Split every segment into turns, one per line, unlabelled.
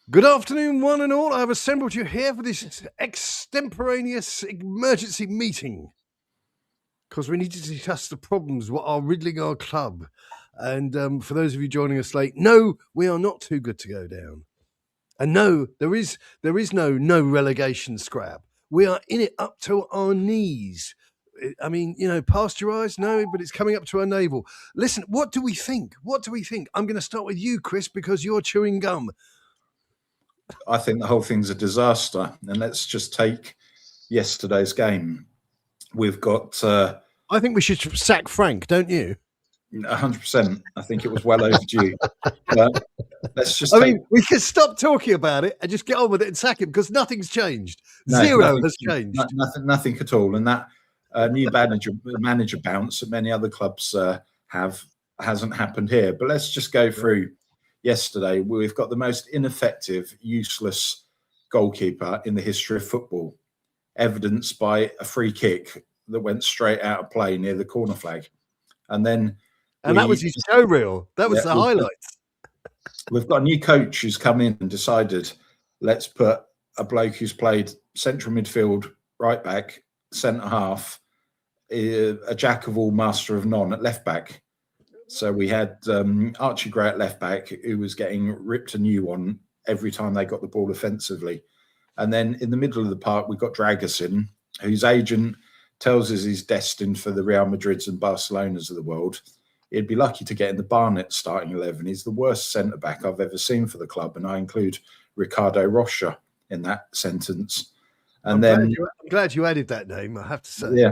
Good afternoon, one and all. I have assembled you here for this extemporaneous emergency meeting because we need to discuss the problems what are riddling our club. And for those of you joining us late, no, we are not too good to go down. And no, there is no relegation scrap. We are in it up to our knees. I mean, past your eyes, no, but it's coming up to our navel. Listen, what do we think? I'm going to start with you, Chris, because you're chewing gum.
I think the whole thing's a disaster. And let's just take yesterday's game. We've got...
I think we should sack Frank, don't you?
100%. I think it was well overdue. But let's just
we can stop talking about it and just get on with it and sack him because nothing's changed. Zero has changed.
Nothing at all. And that new manager bounce that many other clubs hasn't happened here. But let's just go through yesterday. We've got the most ineffective, useless goalkeeper in the history of football, evidenced by a free kick that went straight out of play near the corner flag. And
that was his show reel. That was the highlights.
We've got a new coach who's come in and decided, let's put a bloke who's played central midfield, right back, centre half, a jack of all, master of none at left back. So we had Archie Gray at left back, who was getting ripped a new one every time they got the ball offensively. And then in the middle of the park, we got Dragusin, whose agent tells us he's destined for the Real Madrids and Barcelonas of the world. He'd be lucky to get in the Barnet starting 11. He's the worst centre-back I've ever seen for the club, and I include Ricardo Rocha in that sentence. And
I'm glad you added that name, I have to say.
Yeah.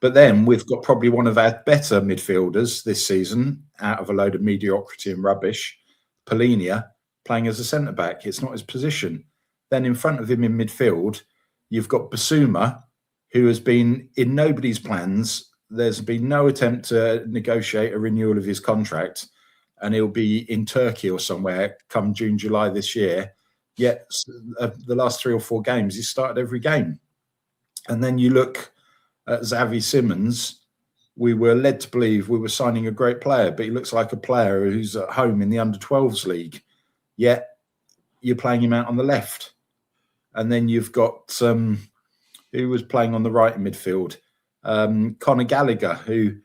But then we've got probably one of our better midfielders this season, out of a load of mediocrity and rubbish, Polinia, playing as a centre-back. It's not his position. Then in front of him in midfield, you've got Basuma, who has been in nobody's plans. There's been no attempt to negotiate a renewal of his contract, and he'll be in Turkey or somewhere come June, July this year. Yet the last 3 or 4 games, he's started every game. And then you look at Xavi Simons. We were led to believe we were signing a great player, but he looks like a player who's at home in the under-12s league. Yet you're playing him out on the left. And then you've got... who was playing on the right in midfield, Conor Gallagher, who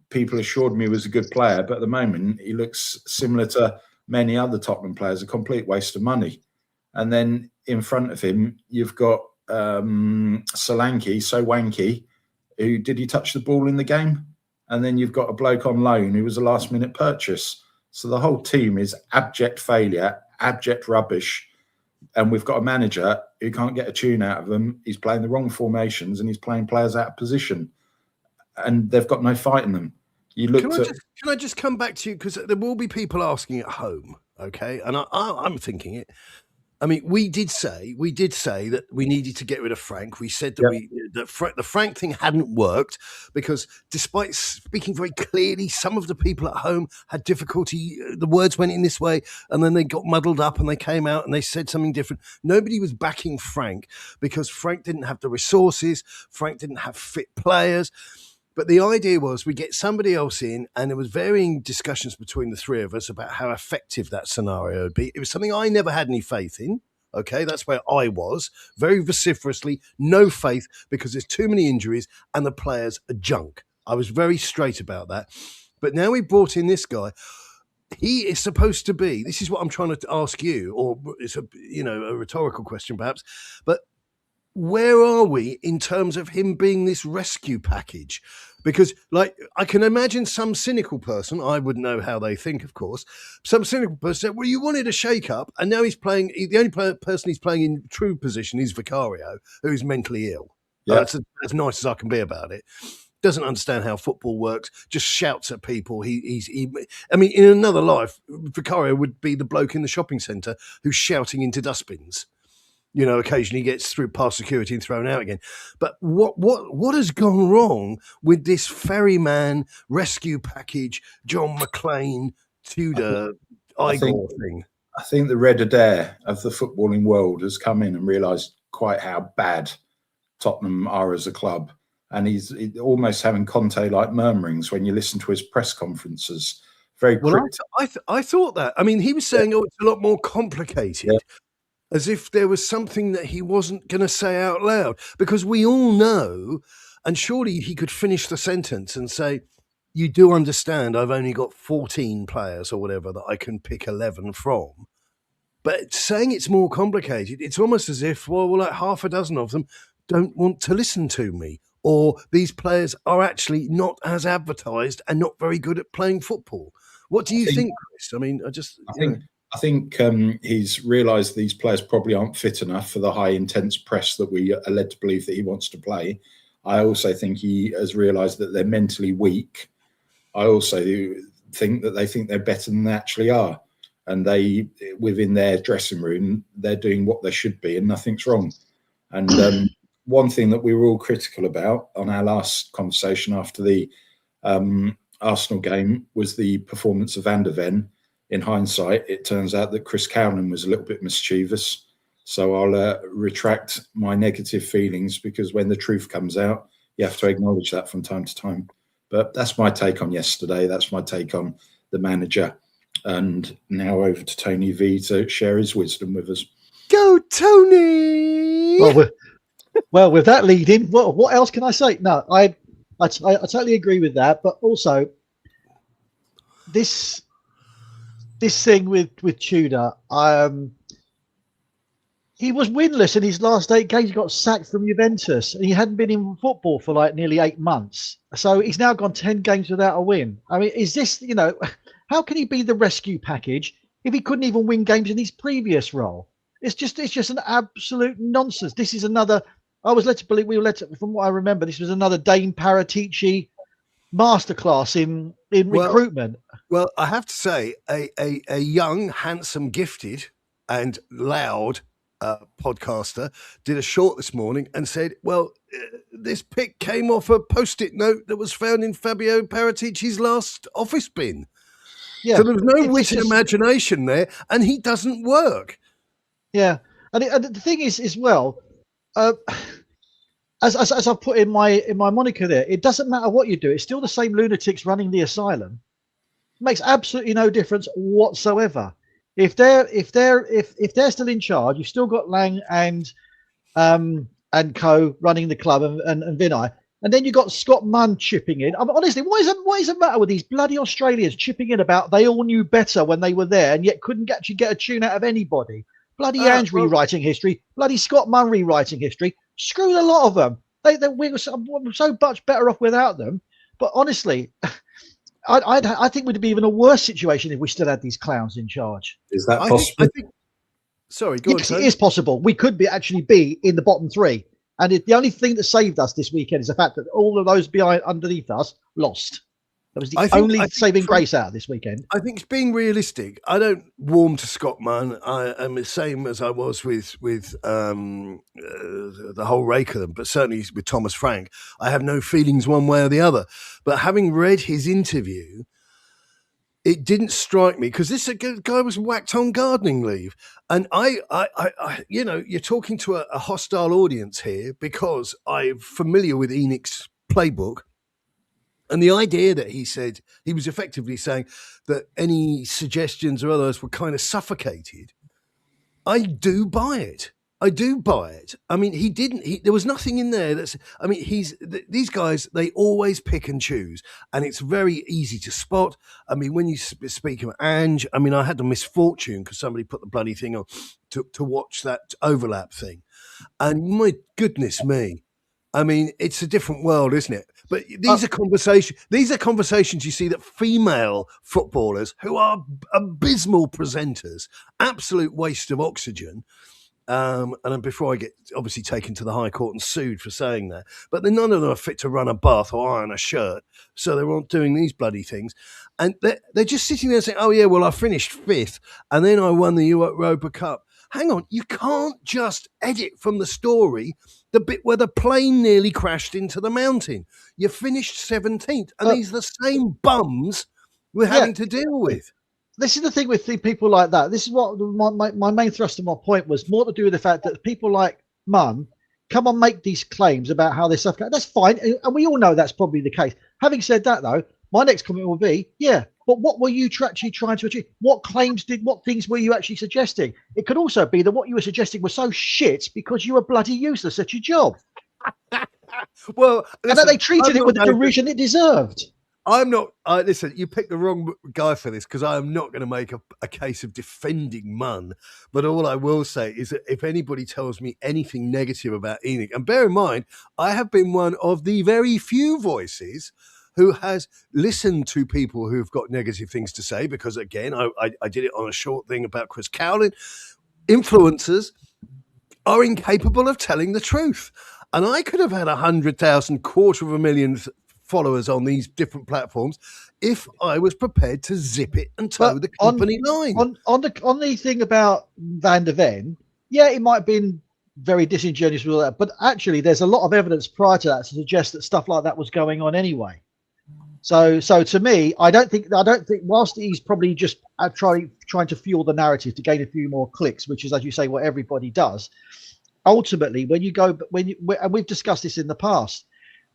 people assured me was a good player, but at the moment he looks similar to many other Tottenham players, a complete waste of money. And then in front of him, you've got Solanke, who did he touch the ball in the game? And then you've got a bloke on loan who was a last-minute purchase. So the whole team is abject failure, abject rubbish. And we've got a manager who can't get a tune out of them. He's playing the wrong formations and he's playing players out of position. And they've got no fight in them.
Can I just come back to you? Because there will be people asking at home, okay? And I'm thinking it. I mean, we did say that we needed to get rid of Frank. We said that the Frank thing hadn't worked because, despite speaking very clearly, some of the people at home had difficulty. The words went in this way, and then they got muddled up, and they came out and they said something different. Nobody was backing Frank because Frank didn't have the resources. Frank didn't have fit players. But the idea was we get somebody else in, and there was varying discussions between the three of us about how effective that scenario would be. It was something I never had any faith in. Okay, that's where I was, very vociferously, no faith because there's too many injuries and the players are junk. I was very straight about that. But now we brought in this guy. He is supposed to be, this is what I'm trying to ask you, or it's a rhetorical question perhaps, but where are we in terms of him being this rescue package? Because, I can imagine some cynical person, I wouldn't know how they think, of course, some cynical person said, well, you wanted a shake-up, and now he's playing, the only person he's playing in true position is Vicario, who's mentally ill. Yeah. That's as nice as I can be about it. Doesn't understand how football works, just shouts at people. I mean, in another life, Vicario would be the bloke in the shopping centre who's shouting into dustbins. Occasionally gets through past security and thrown out again. But what has gone wrong with this ferryman rescue package, John McClane, Tudor, Igor thing?
I think the Red Adair of the footballing world has come in and realised quite how bad Tottenham are as a club. And he's almost having Conte-like murmurings when you listen to his press conferences Very
Well,
cryptic.
I thought that. I mean, he was saying, "Oh, it's a lot more complicated,"
Yeah.
as if there was something that he wasn't going to say out loud. Because we all know, and surely he could finish the sentence and say, "You do understand? I've only got 14 players or whatever that I can pick 11 from." But saying it's more complicated, it's almost as if, well, like half a dozen of them don't want to listen to me, or these players are actually not as advertised and not very good at playing football. What do you think, Chris? I mean,
I think he's realised these players probably aren't fit enough for the high intense press that we are led to believe that he wants to play. I also think he has realised that they're mentally weak. I also think that they think they're better than they actually are. And they, within their dressing room, they're doing what they should be and nothing's wrong. And one thing that we were all critical about on our last conversation after the Arsenal game was the performance of Van der Ven. In hindsight, it turns out that Chris Cownan was a little bit mischievous. So I'll retract my negative feelings, because when the truth comes out, you have to acknowledge that from time to time. But that's my take on yesterday. That's my take on the manager. And now over to Tony V to share his wisdom with us.
Go, Tony!
Well, with that lead in, what else can I say? No, I totally agree with that. But also, this thing with Tudor, he was winless in his last 8 games. He got sacked from Juventus, and he hadn't been in football for like nearly 8 months. So he's now gone 10 games without a win. I mean, is this, how can he be the rescue package if he couldn't even win games in his previous role? It's just an absolute nonsense. This is another. I was led to believe from what I remember, this was another Dane Paratici masterclass in recruitment.
Well, I have to say, a young, handsome, gifted, and loud podcaster did a short this morning and said, well, this pic came off a post-it note that was found in Fabio Paratici's last office bin. Yeah. So there was no wit and imagination there, and he doesn't work.
Yeah. And the thing is, as well, as I put in my moniker there, it doesn't matter what you do. It's still the same lunatics running the asylum. It makes absolutely no difference whatsoever. If they're still in charge, you've still got Lang and co running the club and Vinay, and then you've got Scott Munn chipping in. I mean, honestly, what is the matter with these bloody Australians chipping in about they all knew better when they were there and yet couldn't actually get a tune out of anybody? Bloody Ange rewriting history, bloody Scott Munn rewriting history. Screw the lot of them. We were so much better off without them. But honestly, I think we'd be even a worse situation if we still had these clowns in charge.
Is that possible?
Sorry, go on.
Yes, it is possible. We could actually be in the bottom 3. And the only thing that saved us this weekend is the fact that all of those underneath us lost. That was the only saving grace out of this weekend.
I think being realistic, I don't warm to Scott Munn. I am the same as I was with the whole rake of them, but certainly with Thomas Frank, I have no feelings one way or the other. But having read his interview, it didn't strike me, because this guy was whacked on gardening leave. And I you're talking to a hostile audience here, because I'm familiar with ENIC's playbook. And the idea that he said, he was effectively saying that any suggestions or others were kind of suffocated. I do buy it. I mean, there was nothing in there these guys, they always pick and choose, and it's very easy to spot. I mean, when you speak of Ange, I mean, I had the misfortune, because somebody put the bloody thing on to watch that overlap thing. And my goodness me, I mean, it's a different world, isn't it? But these are conversations you see that female footballers, who are abysmal presenters, absolute waste of oxygen. And before I get obviously taken to the High Court and sued for saying that, but then none of them are fit to run a bath or iron a shirt, so they're not doing these bloody things. And they're just sitting there saying, oh yeah, well, I finished 5th and then I won the Europa Cup. Hang on, you can't just edit from the story the bit where the plane nearly crashed into the mountain. You finished 17th, and these are the same bums we're having to deal with.
This is the thing with people like that. This is what my main thrust of my point was, more to do with the fact that people like Munn come on, make these claims about how they're suffocating. That's fine, and we all know that's probably the case. Having said that, though, my next comment will be, yeah, But what were you actually trying to achieve? What things were you actually suggesting? It could also be that what you were suggesting was so shit because you were bloody useless at your job.
Well,
And
listen,
that they treated it with the derision it deserved.
I'm not. Listen, you picked the wrong guy for this because I am not going to make a case of defending Munn. But all I will say is that if anybody tells me anything negative about ENIC, and bear in mind, I have been one of the very few voices who has listened to people who've got negative things to say, because again, I did it on a short thing about Chris Cowlin. Influencers are incapable of telling the truth. And I could have had 100,000, 250,000 followers on these different platforms if I was prepared to zip it and toe the company line.
On the thing about Van der Ven, yeah, it might have been very disingenuous with all that, but actually there's a lot of evidence prior to that to suggest that stuff like that was going on anyway. So to me, I don't think whilst he's probably just trying to fuel the narrative to gain a few more clicks, which is, as you say, what everybody does. Ultimately, and we've discussed this in the past,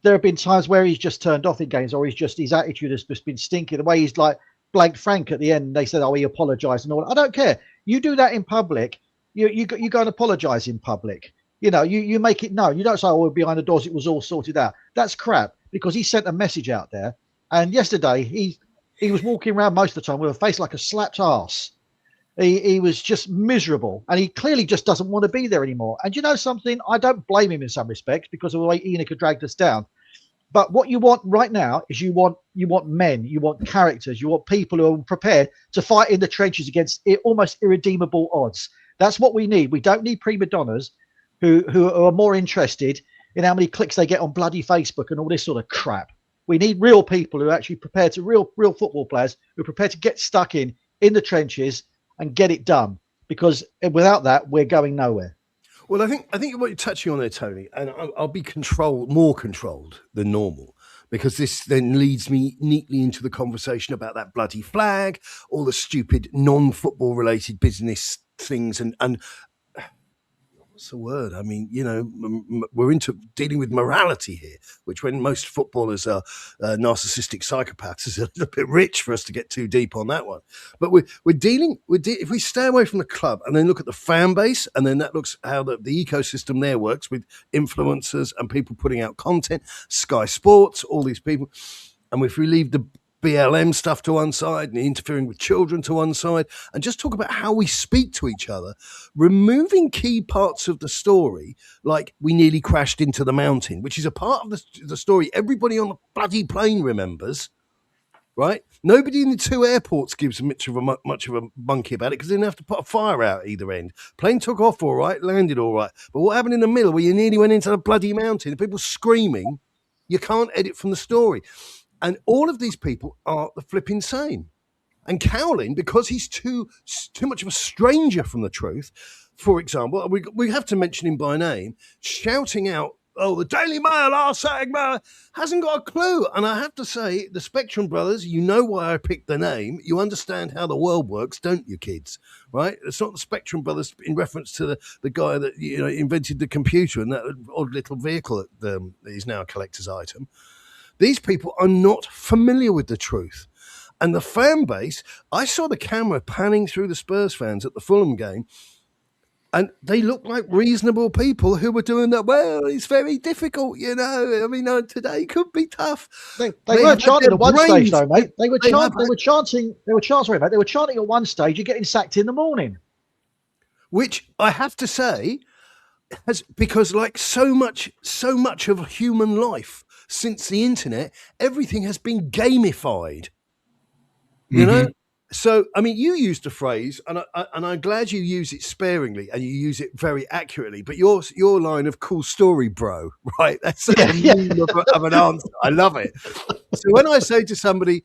there have been times where he's just turned off in games, or his attitude has just been stinking. The way he's like blanked Frank at the end, and they said, "Oh, he apologised and all." I don't care. You do that in public. You go and apologise in public. You make it known. You don't say, "Oh, behind the doors it was all sorted out." That's crap, because he sent a message out there. And yesterday he was walking around most of the time with a face like a slapped arse. He was just miserable, and he clearly just doesn't want to be there anymore. And you know something? I don't blame him in some respects because of the way ENIC had dragged us down. But what you want right now is you want men, you want characters, you want people who are prepared to fight in the trenches against almost irredeemable odds. That's what we need. We don't need prima donnas who are more interested in how many clicks they get on bloody Facebook and all this sort of crap. We need real people who are actually prepared to real football players who are prepared to get stuck in the trenches and get it done, because without that, we're going nowhere.
Well, I think what you're touching on there, Tony, and I'll be more controlled than normal, because this then leads me neatly into the conversation about that bloody flag, all the stupid non-football related business things, and what's the word? I mean, we're into dealing with morality here, which when most footballers are narcissistic psychopaths is a little bit rich for us to get too deep on that one. But if we stay away from the club and then look at the fan base, and then that looks how the ecosystem there works with influencers and people putting out content, Sky Sports, all these people. And if we leave the BLM stuff to one side and the interfering with children to one side, and just talk about how we speak to each other, removing key parts of the story, like we nearly crashed into the mountain, which is a part of the story everybody on the bloody plane remembers, right? Nobody in the two airports gives much of a monkey about it, because they didn't have to put a fire out either end. Plane took off all right, landed all right. But what happened in the middle where you nearly went into the bloody mountain, people screaming, you can't edit from the story. And all of these people are the flipping same. And Cowlin, because he's too much of a stranger from the truth, for example, we have to mention him by name, shouting out, "Oh, the Daily Mail are saying," hasn't got a clue. And I have to say, the Spectrum brothers, you know why I picked the name. You understand how the world works, don't you, kids? Right? It's not the Spectrum brothers in reference to the guy that invented the computer and that odd little vehicle that is now a collector's item. These people are not familiar with the truth. And the fan base, I saw the camera panning through the Spurs fans at the Fulham game, and they looked like reasonable people who were doing that. Well, it's very difficult, I mean, today could be tough.
They were chanting at one stage, though, mate. They were chanting at one stage, "You're getting sacked in the morning."
Which I have to say, because like so much of human life, since the internet, everything has been gamified, you know? So, I mean, you used a phrase, and I'm glad you use it sparingly and you use it very accurately, but your line of "cool story, bro," right? That's of an answer. I love it. So when I say to somebody,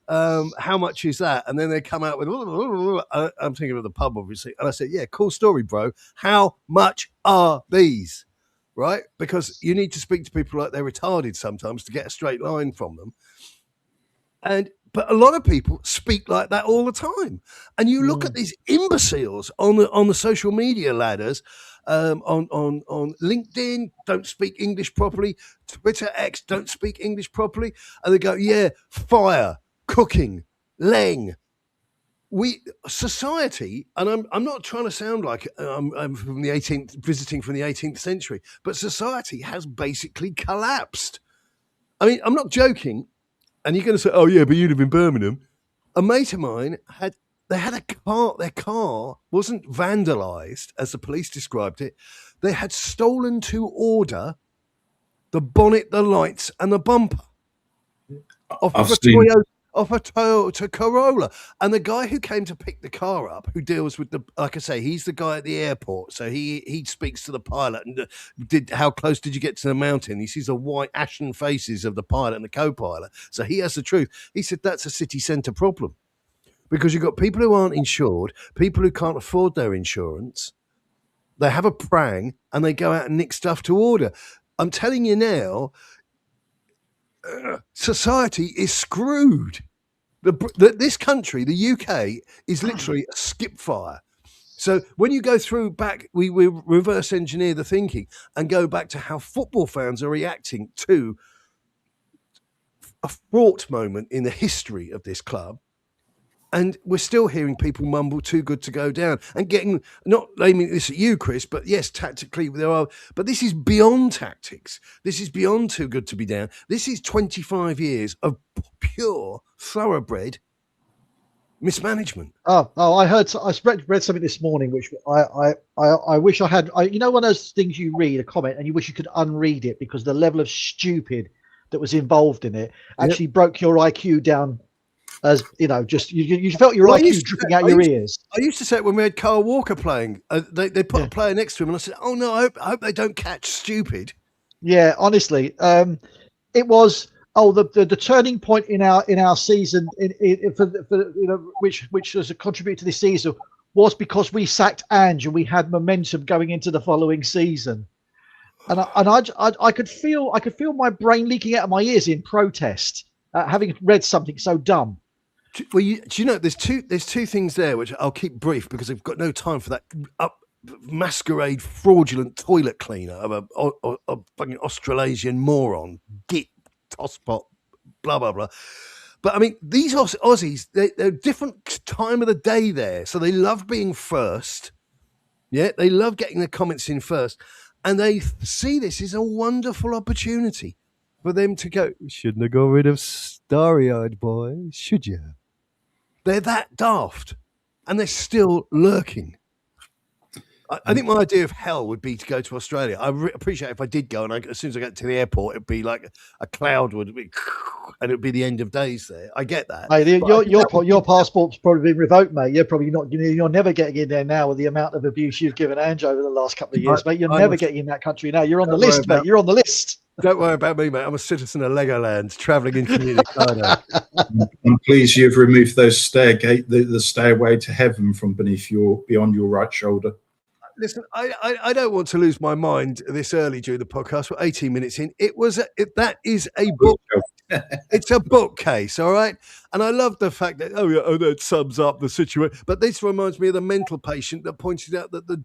"How much is that?" and then they come out with, I'm thinking of the pub, obviously, and I say, "Yeah, cool story, bro. How much are these?" Right? Because you need to speak to people like they're retarded sometimes to get a straight line from them. But a lot of people speak like that all the time. And you look at these imbeciles on the social media ladders, on LinkedIn, don't speak English properly, Twitter X, don't speak English properly, and they go, "Yeah, fire, cooking, Leng. Society, and I'm not trying to sound like I'm from the 18th, visiting from the 18th century, but society has basically collapsed. I mean, I'm not joking. And you're going to say, "Oh yeah, but you live in Birmingham." A mate of mine had a car. Their car wasn't vandalised, as the police described it. They had stolen to order the bonnet, the lights, and the bumper off a Toyota Corolla. And the guy who came to pick the car up, who deals with like I say, he's the guy at the airport. So he speaks to the pilot and how close did you get to the mountain? He sees the white ashen faces of the pilot and the co-pilot. So he has the truth. He said that's a city centre problem because you've got people who aren't insured, people who can't afford their insurance. They have a prang and they go out and nick stuff to order. I'm telling you now, society is screwed. This country, the UK, is literally a skip fire. So when you go through back, we reverse engineer the thinking and go back to how football fans are reacting to a fraught moment in the history of this club. And we're still hearing people mumble "too good to go down" and getting, not aiming this at you, Chris, but yes, tactically there are. But this is beyond tactics. This is beyond too good to be down. This is 25 years of pure thoroughbred mismanagement.
I read something this morning, which I wish I had. You know, one of those things you read a comment and you wish you could unread it because the level of stupid that was involved in it actually broke your IQ down. As you know, just you felt your IQ dripping out your ears.
I used to say it when we had Carl Walker playing. They put a player next to him, and I said, "Oh no, I hope they don't catch stupid."
Yeah, honestly, it was the turning point in our season which was a contributor to this season was because we sacked Ange and we had momentum going into the following season, and I could feel my brain leaking out of my ears in protest having read something so dumb.
Well, do you know there's two things there which I'll keep brief because I've got no time for that masquerade fraudulent toilet cleaner of a fucking Australasian moron, git, tosspot, blah blah blah. But I mean, these Aussies, they're different time of the day there, so they love being first. Yeah, they love getting their comments in first, and they see this as a wonderful opportunity for them to go, "Shouldn't have got rid of starry-eyed boy, should you?" They're that daft, and they're still lurking. I think my idea of hell would be to go to Australia. I appreciate if I did go, and as soon as I get to the airport, it'd be like a cloud would be, and it'd be the end of days there. I get that.
Hey, your passport's probably been revoked, mate. You're probably not. You're never getting in there now with the amount of abuse you've given Ange over the last couple of years, mate. You're never getting in that country now. You're on the list, mate. You're on the list.
Don't worry about me, mate. I'm a citizen of Legoland, travelling incommunicado.
I'm pleased you've removed those the stairway to heaven from beyond your right shoulder.
Listen, I don't want to lose my mind this early during the podcast. We're 18 minutes in. That is a book. It's a bookcase, all right? And I love the fact that, that sums up the situation. But this reminds me of the mental patient that pointed out that the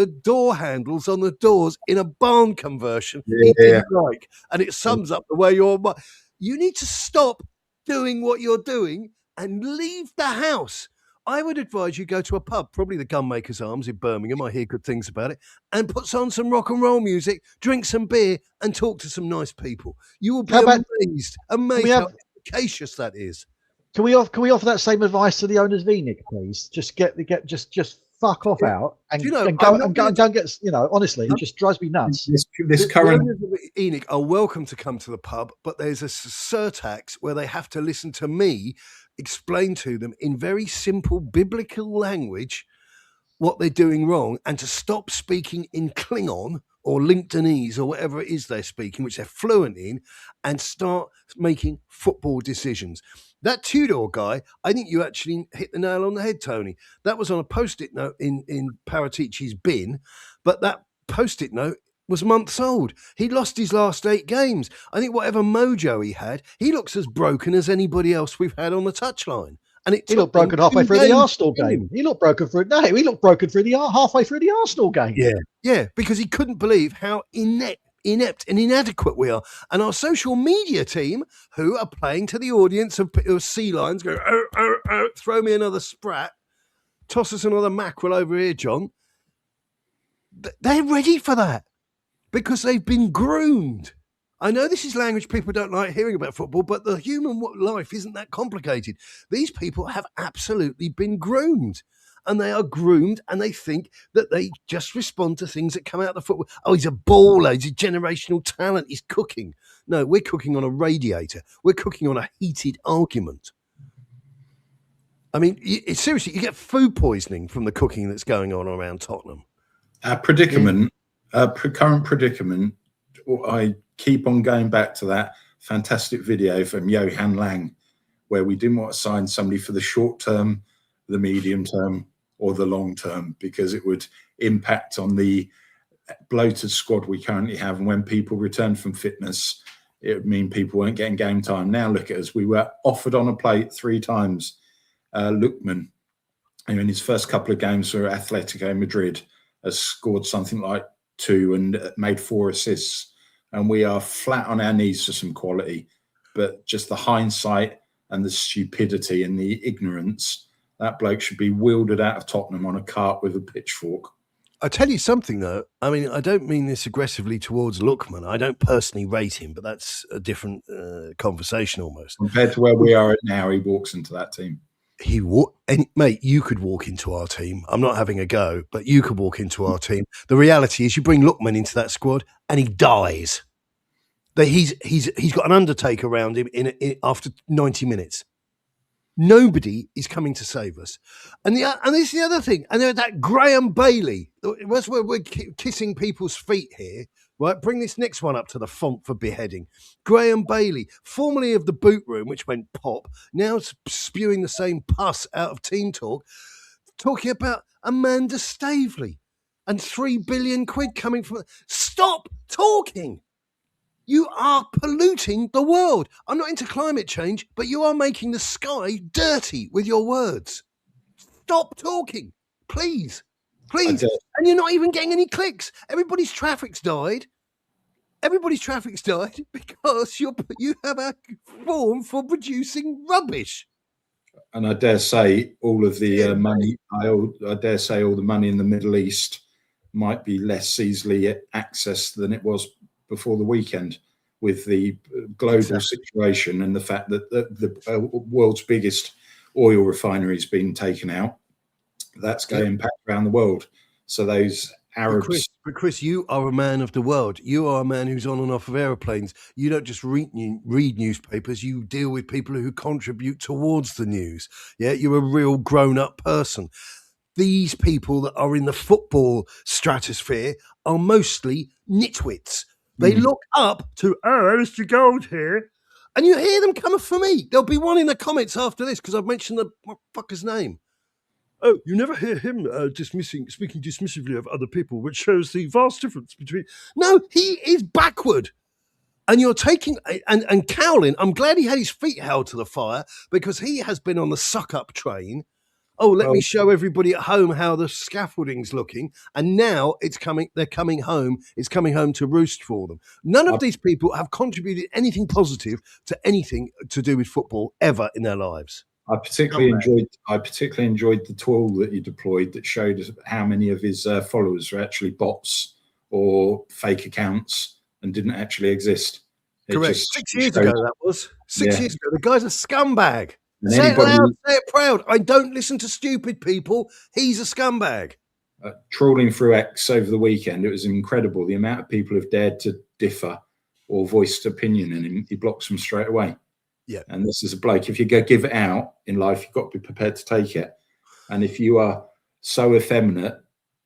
door handles on the doors in a barn conversion he didn't like. And it sums up the way you need to stop doing what you're doing and leave the house. I would advise you go to a pub, probably the Gunmaker's Arms in Birmingham. I hear good things about it. And put on some rock and roll music, drink some beer, and talk to some nice people. You will be amazed how efficacious that is.
Can we offer that same advice to the owners of ENIC, please? Just just fuck off out and don't get. Honestly, it just drives me nuts.
The owners of ENIC are welcome to come to the pub, but there's a surtax where they have to listen to me explain to them in very simple biblical language what they're doing wrong and to stop speaking in Klingon or LinkedInese or whatever it is they're speaking, which they're fluent in, and start making football decisions. That Tudor guy, I think you actually hit the nail on the head, Tony. That was on a Post-it note in Paratici's bin, but that Post-it note was months old. He lost his last 8 games. I think whatever mojo he had, he looks as broken as anybody else we've had on the touchline. And he looked
broken halfway through the Arsenal game. He looked broken halfway through the Arsenal game.
Yeah, because he couldn't believe how inept inept and inadequate we are. And our social media team, who are playing to the audience of sea lions, go, throw me another sprat, toss us another mackerel over here, John. They're ready for that because they've been groomed. I know this is language people don't like hearing about football, but the human life isn't that complicated. These people have absolutely been groomed. And they are groomed and they think that they just respond to things that come out of the football. Oh, he's a baller. He's a generational talent. He's cooking. No, we're cooking on a radiator. We're cooking on a heated argument. I mean, seriously, you get food poisoning from the cooking that's going on around Tottenham.
Current predicament, I keep on going back to that fantastic video from Johan Lang, where we didn't want to sign somebody for the short term, the medium term, or the long term, because it would impact on the bloated squad we currently have. And when people return from fitness, it would mean people weren't getting game time. Now look at us. We were offered on a plate 3 times. Lookman, in his first couple of games for Atletico Madrid, has scored something like 2 and made 4 assists. And we are flat on our knees for some quality. But just the hindsight and the stupidity and the ignorance, that bloke should be wheeled out of Tottenham on a cart with a pitchfork.
I tell you something, though. I mean, I don't mean this aggressively towards Lookman. I don't personally rate him, but that's a different conversation almost.
Compared to where we are now, he walks into that team.
Mate, you could walk into our team. I'm not having a go, but you could walk into our team. The reality is you bring Lookman into that squad and he dies. He's got an undertaker around him in after 90 minutes. Nobody is coming to save us. And this is the other thing. And that Graham Bailey, we're kissing people's feet here, right? Bring this next one up to the font for beheading. Graham Bailey, formerly of the Boot Room, which went pop, now spewing the same pus out of Team Talk, talking about Amanda Staveley and 3 billion quid coming from... Stop talking! You are polluting the world. I'm not into climate change, but you are making the sky dirty with your words. Stop talking, please. Please. And you're not even getting any clicks. Everybody's traffic's died. Because you have a form for producing rubbish.
And I dare say all of the money, I dare say all the money in the Middle East might be less easily accessed than it was before the weekend, with the global situation and the fact that the world's biggest oil refinery has been taken out. That's going to impact around the world. So those Arabs...
But Chris, you are a man of the world. You are a man who's on and off of aeroplanes. You don't just read newspapers. You deal with people who contribute towards the news. Yeah, you're a real grown-up person. These people that are in the football stratosphere are mostly nitwits. They look up to, Mr. Gold here, and you hear them coming for me. There'll be one in the comments after this because I've mentioned the fucker's name. Oh, you never hear him speaking dismissively of other people, which shows the vast difference between... No, he is backward. And you're taking... And Cowlin, I'm glad he had his feet held to the fire because he has been on the suck-up train. Oh, let me show everybody at home how the scaffolding's looking. And now they're coming home. It's coming home to roost for them. None of these people have contributed anything positive to anything to do with football ever in their lives.
I particularly enjoyed the tool that you deployed that showed us how many of his followers are actually bots or fake accounts and didn't actually exist.
Correct. 6 years ago, that was. 6 years ago. The guy's a scumbag. Say it loud, say it proud. I don't listen to stupid people. He's a scumbag.
Trawling through X over the weekend, it was incredible the amount of people who've dared to differ or voiced opinion in him. He blocks them straight away.
Yeah.
And this is a bloke. If you go give it out in life, you've got to be prepared to take it. And if you are so effeminate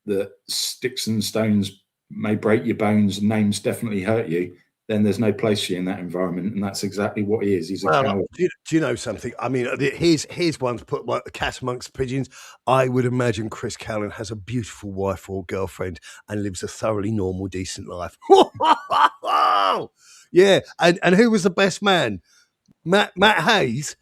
that sticks and stones may break your bones and names definitely hurt you, then there's no place for you in that environment. And that's exactly what he is. He's a coward.
Do you know something? I mean, here's one to put the cat amongst pigeons. I would imagine Chris Cowlin has a beautiful wife or girlfriend and lives a thoroughly normal, decent life. Yeah. And who was the best man? Matt Hayes.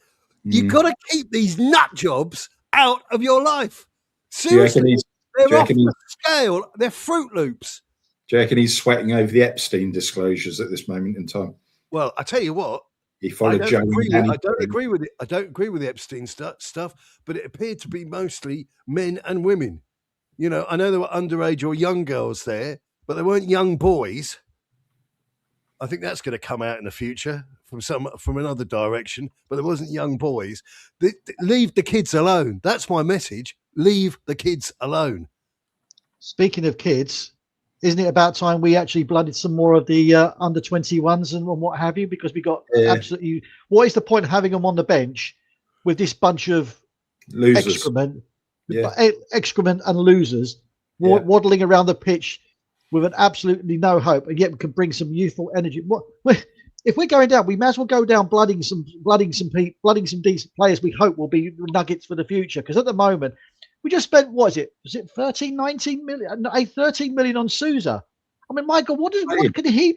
You've got to keep these nut jobs out of your life. Seriously. They're off the scale. They're Fruit Loops.
Do you reckon he's sweating over the Epstein disclosures at this moment in time?
Well, I tell you what,
He followed Joe.
I don't agree with it. I don't agree with the Epstein stuff, but it appeared to be mostly men and women. You know, I know there were underage or young girls there, but they weren't young boys. I think that's going to come out in the future from another direction, but there wasn't young boys. Leave the kids alone. That's my message. Leave the kids alone.
Speaking of kids, isn't it about time we actually blooded some more of the under 21s and what have you? Because we got absolutely. What is the point of having them on the bench with this bunch of
losers,
excrement and losers waddling around the pitch with an absolutely no hope, and yet we can bring some youthful energy? If we're going down, we might as well go down blooding some decent players. We hope will be nuggets for the future. Because at the moment, we just spent, was it 13 million on Sousa? I mean, Michael, what could he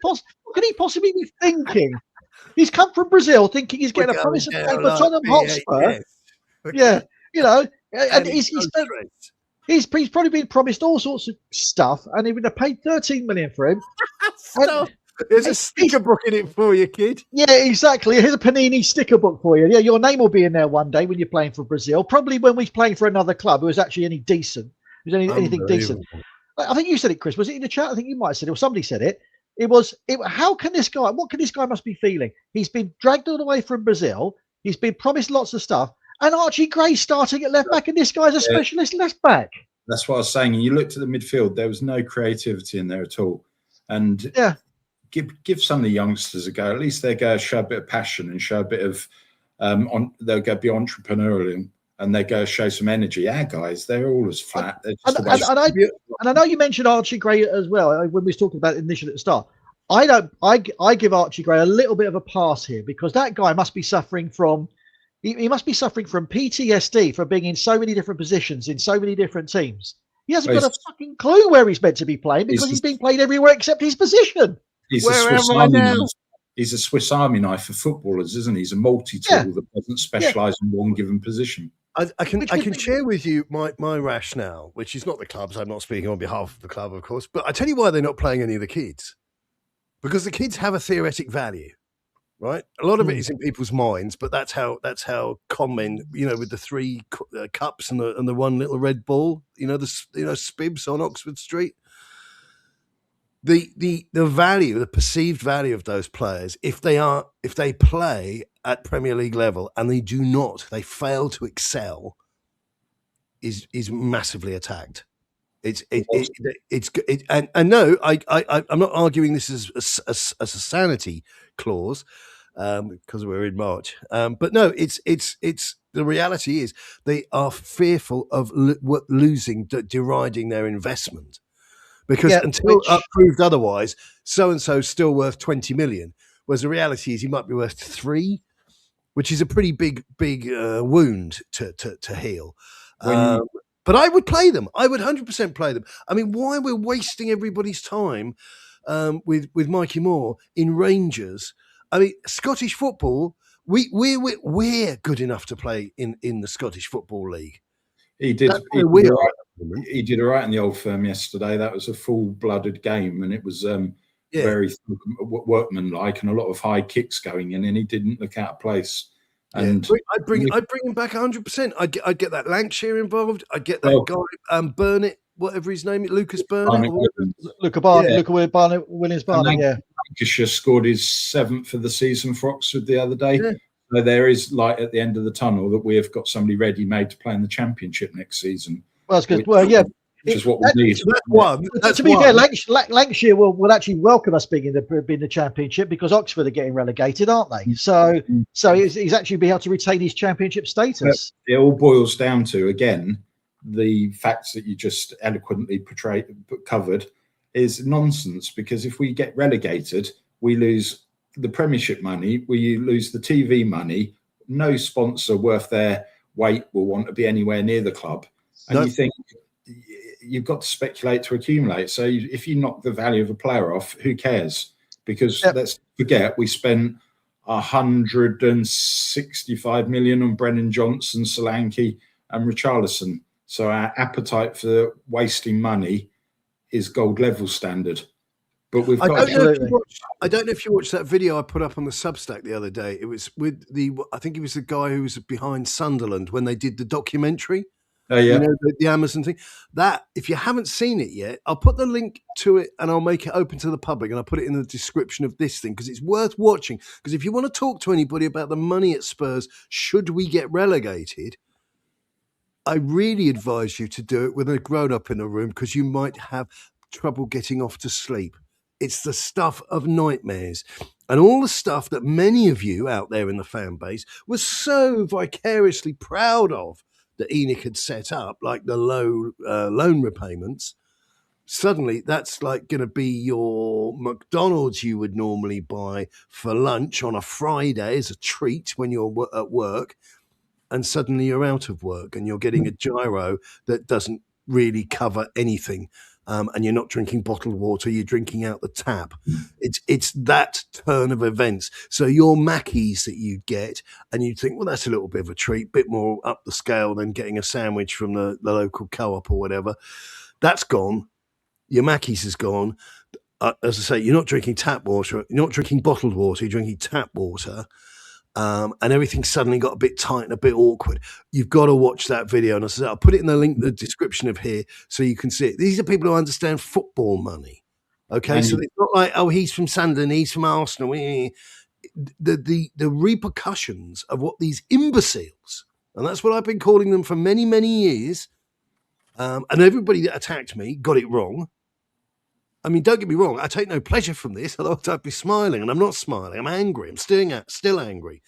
possibly be thinking? He's come from Brazil thinking he's getting a promise of playing for Tottenham Hotspur. Yeah, you know, and he's probably been promised all sorts of stuff, and even they paid 13 million for him.
There's a sticker book in it for you, kid.
Yeah, exactly. Here's a Panini sticker book for you. Yeah, your name will be in there one day when you're playing for Brazil. Probably when we're playing for another club who is actually any decent, who's anything decent. I think you said it, Chris. Was it in the chat? I think you might have said it, or somebody said it. How can this guy? What can this guy must be feeling? He's been dragged all the way from Brazil. He's been promised lots of stuff, and Archie Gray starting at left back, and this guy's a specialist left back.
That's what I was saying. And you looked at the midfield; there was no creativity in there at all. And give some of the youngsters a go. At least they go show a bit of passion and show a bit of they'll go be entrepreneurial and they go show some energy. Our guys, they're all as flat.
And I know you mentioned Archie Gray as well when we was talking about it initially at the start. I give Archie Gray a little bit of a pass here because that guy must be suffering from PTSD for being in so many different positions in so many different teams. He hasn't got a fucking clue where he's meant to be playing because he's being played everywhere except his position.
He's a Swiss Army knife for footballers, isn't he? He's a multi-tool that doesn't specialise in one given position.
I can share with you my rationale, which is not the club's. I'm not speaking on behalf of the club, of course, but I tell you why they're not playing any of the kids. Because the kids have a theoretic value, right? A lot of it is in people's minds, but that's how con men, you know, with the 3 cups and the one little red ball, Spibs on Oxford Street. The value, the perceived value of those players, if they play at Premier League level and they fail to excel, is massively attacked. I'm not arguing this as a sanity clause because we're in March, but no, it's the reality is they are fearful of losing, deriding their investment. Because until proved otherwise, so-and-so's still worth 20 million. Whereas the reality is he might be worth 3, which is a pretty big wound to heal. But I would play them. I would 100% play them. I mean, why we're wasting everybody's time with Mikey Moore in Rangers? I mean, Scottish football, we're good enough to play in the Scottish Football League.
He did all right in the Old Firm yesterday. That was a full-blooded game, and it was very workmanlike and a lot of high kicks going in, and he didn't look out of place. And
I'd bring him back 100%. I'd get that Lancashire involved. I'd get that guy Burnett, whatever his name is, Lucas Burnett.
Luca Williams Barnett. Yeah,
Lancashire scored his 7th of the season for Oxford the other day. Yeah. So there is light at the end of the tunnel that we have got somebody ready-made to play in the Championship next season.
Well, that's good.
Which is what we need.
To be fair, Lancashire will actually welcome us being in the Championship because Oxford are getting relegated, aren't they? So he's actually be able to retain his Championship status.
It all boils down to, again, the facts that you just eloquently covered is nonsense because if we get relegated, we lose the Premiership money, we lose the TV money. No sponsor worth their weight will want to be anywhere near the club. And you think you've got to speculate to accumulate. So if you knock the value of a player off, who cares? Because let's forget, we spent 165 million on Brennan Johnson, Solanke and Richarlison. So our appetite for wasting money is gold level standard. But we've
I
got
don't know if
Absolutely.
you watched. I don't know if you watched that video I put up on the Substack the other day. It was with I think it was the guy who was behind Sunderland when they did the documentary.
Oh yeah,
You know, the Amazon thing. That, if you haven't seen it yet, I'll put the link to it and I'll make it open to the public and I'll put it in the description of this thing because it's worth watching. Because if you want to talk to anybody about the money at Spurs, should we get relegated, I really advise you to do it with a grown-up in the room because you might have trouble getting off to sleep. It's the stuff of nightmares. And all the stuff that many of you out there in the fan base were so vicariously proud of that ENIC had set up, like the low loan repayments, suddenly that's like going to be your McDonald's you would normally buy for lunch on a Friday as a treat when you're at work. And suddenly you're out of work and you're getting a gyro that doesn't really cover anything. And you're not drinking bottled water, you're drinking out the tap. It's that turn of events. So your Mackies that you'd get, and you'd think, well, that's a little bit of a treat, bit more up the scale than getting a sandwich from the local co-op or whatever. That's gone. Your Mackies is gone. As I say, you're not drinking tap water, you're not drinking bottled water, you're drinking tap water. And everything suddenly got a bit tight and a bit awkward. You've got to watch that video. And I'll put it in the link, the description of here, so you can see it. These are people who understand football money. Okay, so it's not like, oh, he's from Sunderland, he's from Arsenal. The repercussions of what these imbeciles, and that's what I've been calling them for many, many years, and everybody that attacked me got it wrong. I mean, don't get me wrong, I take no pleasure from this, otherwise I'd be smiling, and I'm not smiling. I'm angry. I'm still angry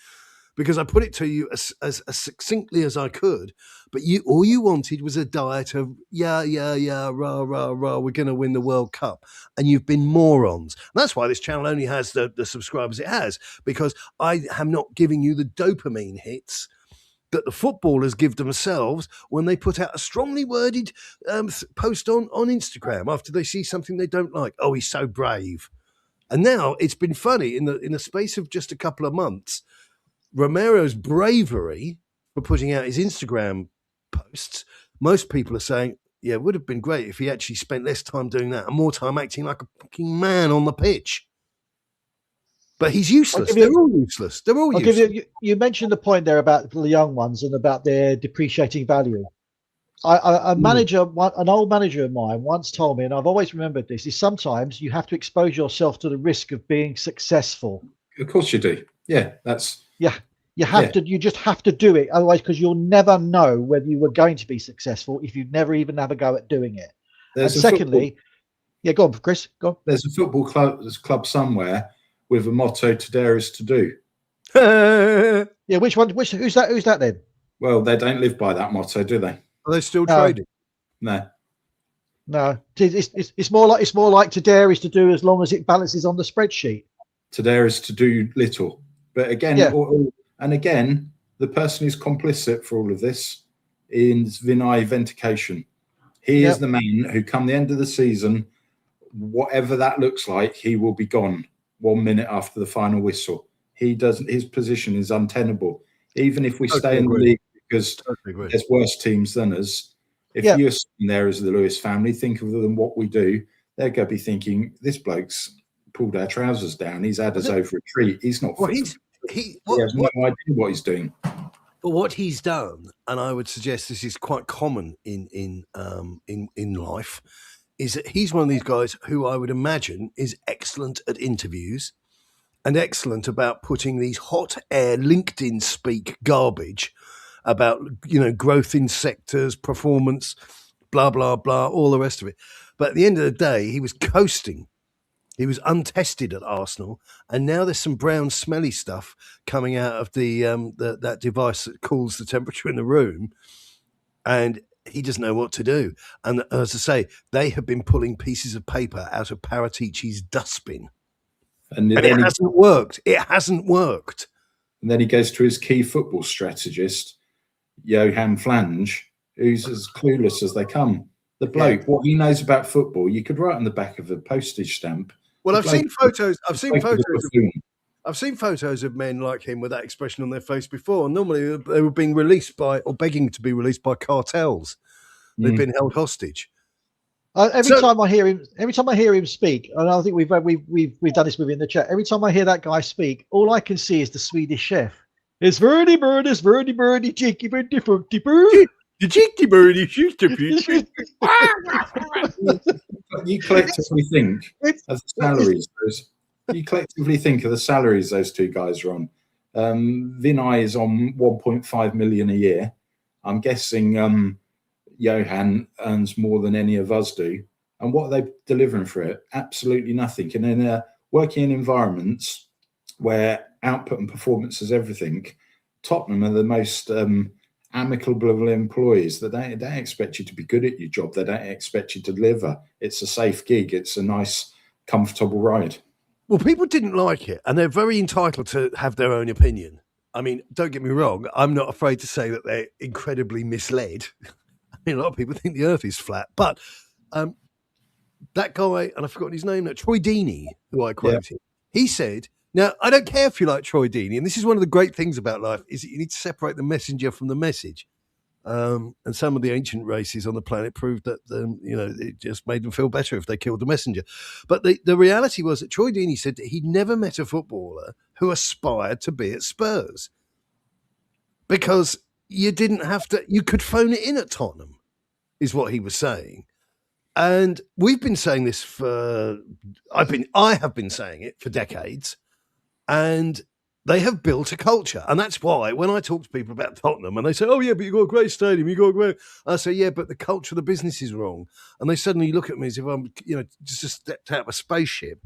because I put it to you as succinctly as I could, but all you wanted was a diet of, yeah, rah, rah, rah, we're going to win the World Cup. And you've been morons. And that's why this channel only has the subscribers it has, because I am not giving you the dopamine hits that the footballers give themselves when they put out a strongly worded post on Instagram after they see something they don't like. Oh, he's so brave. And now it's been funny in the space of just a couple of months, Romero's bravery for putting out his Instagram posts, most people are saying, yeah, it would have been great if he actually spent less time doing that and more time acting like a fucking man on the pitch. But he's useless. They're all useless. They're all useless.
You mentioned the point there about the young ones and about their depreciating value. An old manager of mine once told me, and I've always remembered this, is sometimes you have to expose yourself to the risk of being successful.
Of course you do. Yeah,
you just have to do it. Otherwise, because you'll never know whether you were going to be successful if you'd never even have a go at doing it. And secondly, go on, Chris, go on.
There's a football club somewhere with a motto, "To dare is to do."
Yeah, which one? Who's that? Who's that then?
Well, they don't live by that motto, do they?
Are they still trading?
No.
It's more like to dare is to do as long as it balances on the spreadsheet.
To dare is to do little. But again, again, the person who's complicit for all of this is Vinay Venkatesan. He is the man who, come the end of the season, whatever that looks like, he will be gone 1 minute after the final whistle. His position is untenable. Even if we stay in the league, because there's worse teams than us. If you're sitting there as the Lewis family, think of them what we do, they're going to be thinking, this bloke's pulled our trousers down. He's had us over a treat. He's not fit. He has no idea what he's doing.
But what he's done, and I would suggest this is quite common in life, is that he's one of these guys who I would imagine is excellent at interviews and excellent about putting these hot air LinkedIn speak garbage about, growth in sectors, performance, blah, blah, blah, all the rest of it. But at the end of the day, he was coasting. He was untested at Arsenal, and now there's some brown, smelly stuff coming out of that device that cools the temperature in the room, and he doesn't know what to do. And as I say, they have been pulling pieces of paper out of Paratici's dustbin, and it hasn't worked. It hasn't worked.
And then he goes to his key football strategist, Johan Flange, who's as clueless as they come. The bloke, what he knows about football, you could write on the back of a postage stamp.
Well, I've seen photos of men like him with that expression on their face before. And normally they were being released by, or begging to be released by, cartels. They've been held hostage.
Every time I hear him speak, and I think we've done this within the chat. Every time I hear that guy speak, all I can see is the Swedish chef. It's Verdi bird, it's Verdi birdie, cheeky birdie, fruity bird.
The cheeky birdie shoots the
You collectively think of the salaries. You collectively think of the salaries those two guys are on. Vinay is on 1.5 million a year. I'm guessing Johan earns more than any of us do. And what are they delivering for it? Absolutely nothing. And in working in environments where output and performance is everything, Tottenham are the most amicable employees. That they don't expect you to be good at your job. They don't expect you to deliver. It's a safe gig. It's a nice, comfortable ride.
Well, people didn't like it, and they're very entitled to have their own opinion. I mean, don't get me wrong. I'm not afraid to say that they're incredibly misled. I mean, a lot of people think the earth is flat, but that guy, and I've forgotten his name now, Troy Deeney, who I quoted, he said, now, I don't care if you like Troy Deeney, and this is one of the great things about life, is that you need to separate the messenger from the message. And some of the ancient races on the planet proved that, it just made them feel better if they killed the messenger. But the reality was that Troy Deeney said that he'd never met a footballer who aspired to be at Spurs. Because you didn't have to, you could phone it in at Tottenham, is what he was saying. And we've been saying this I have been saying it for decades. And they have built a culture. And that's why when I talk to people about Tottenham and they say, oh, yeah, but you've got a great stadium, you've got a great... I say, yeah, but the culture of the business is wrong. And they suddenly look at me as if I'm, just stepped out of a spaceship.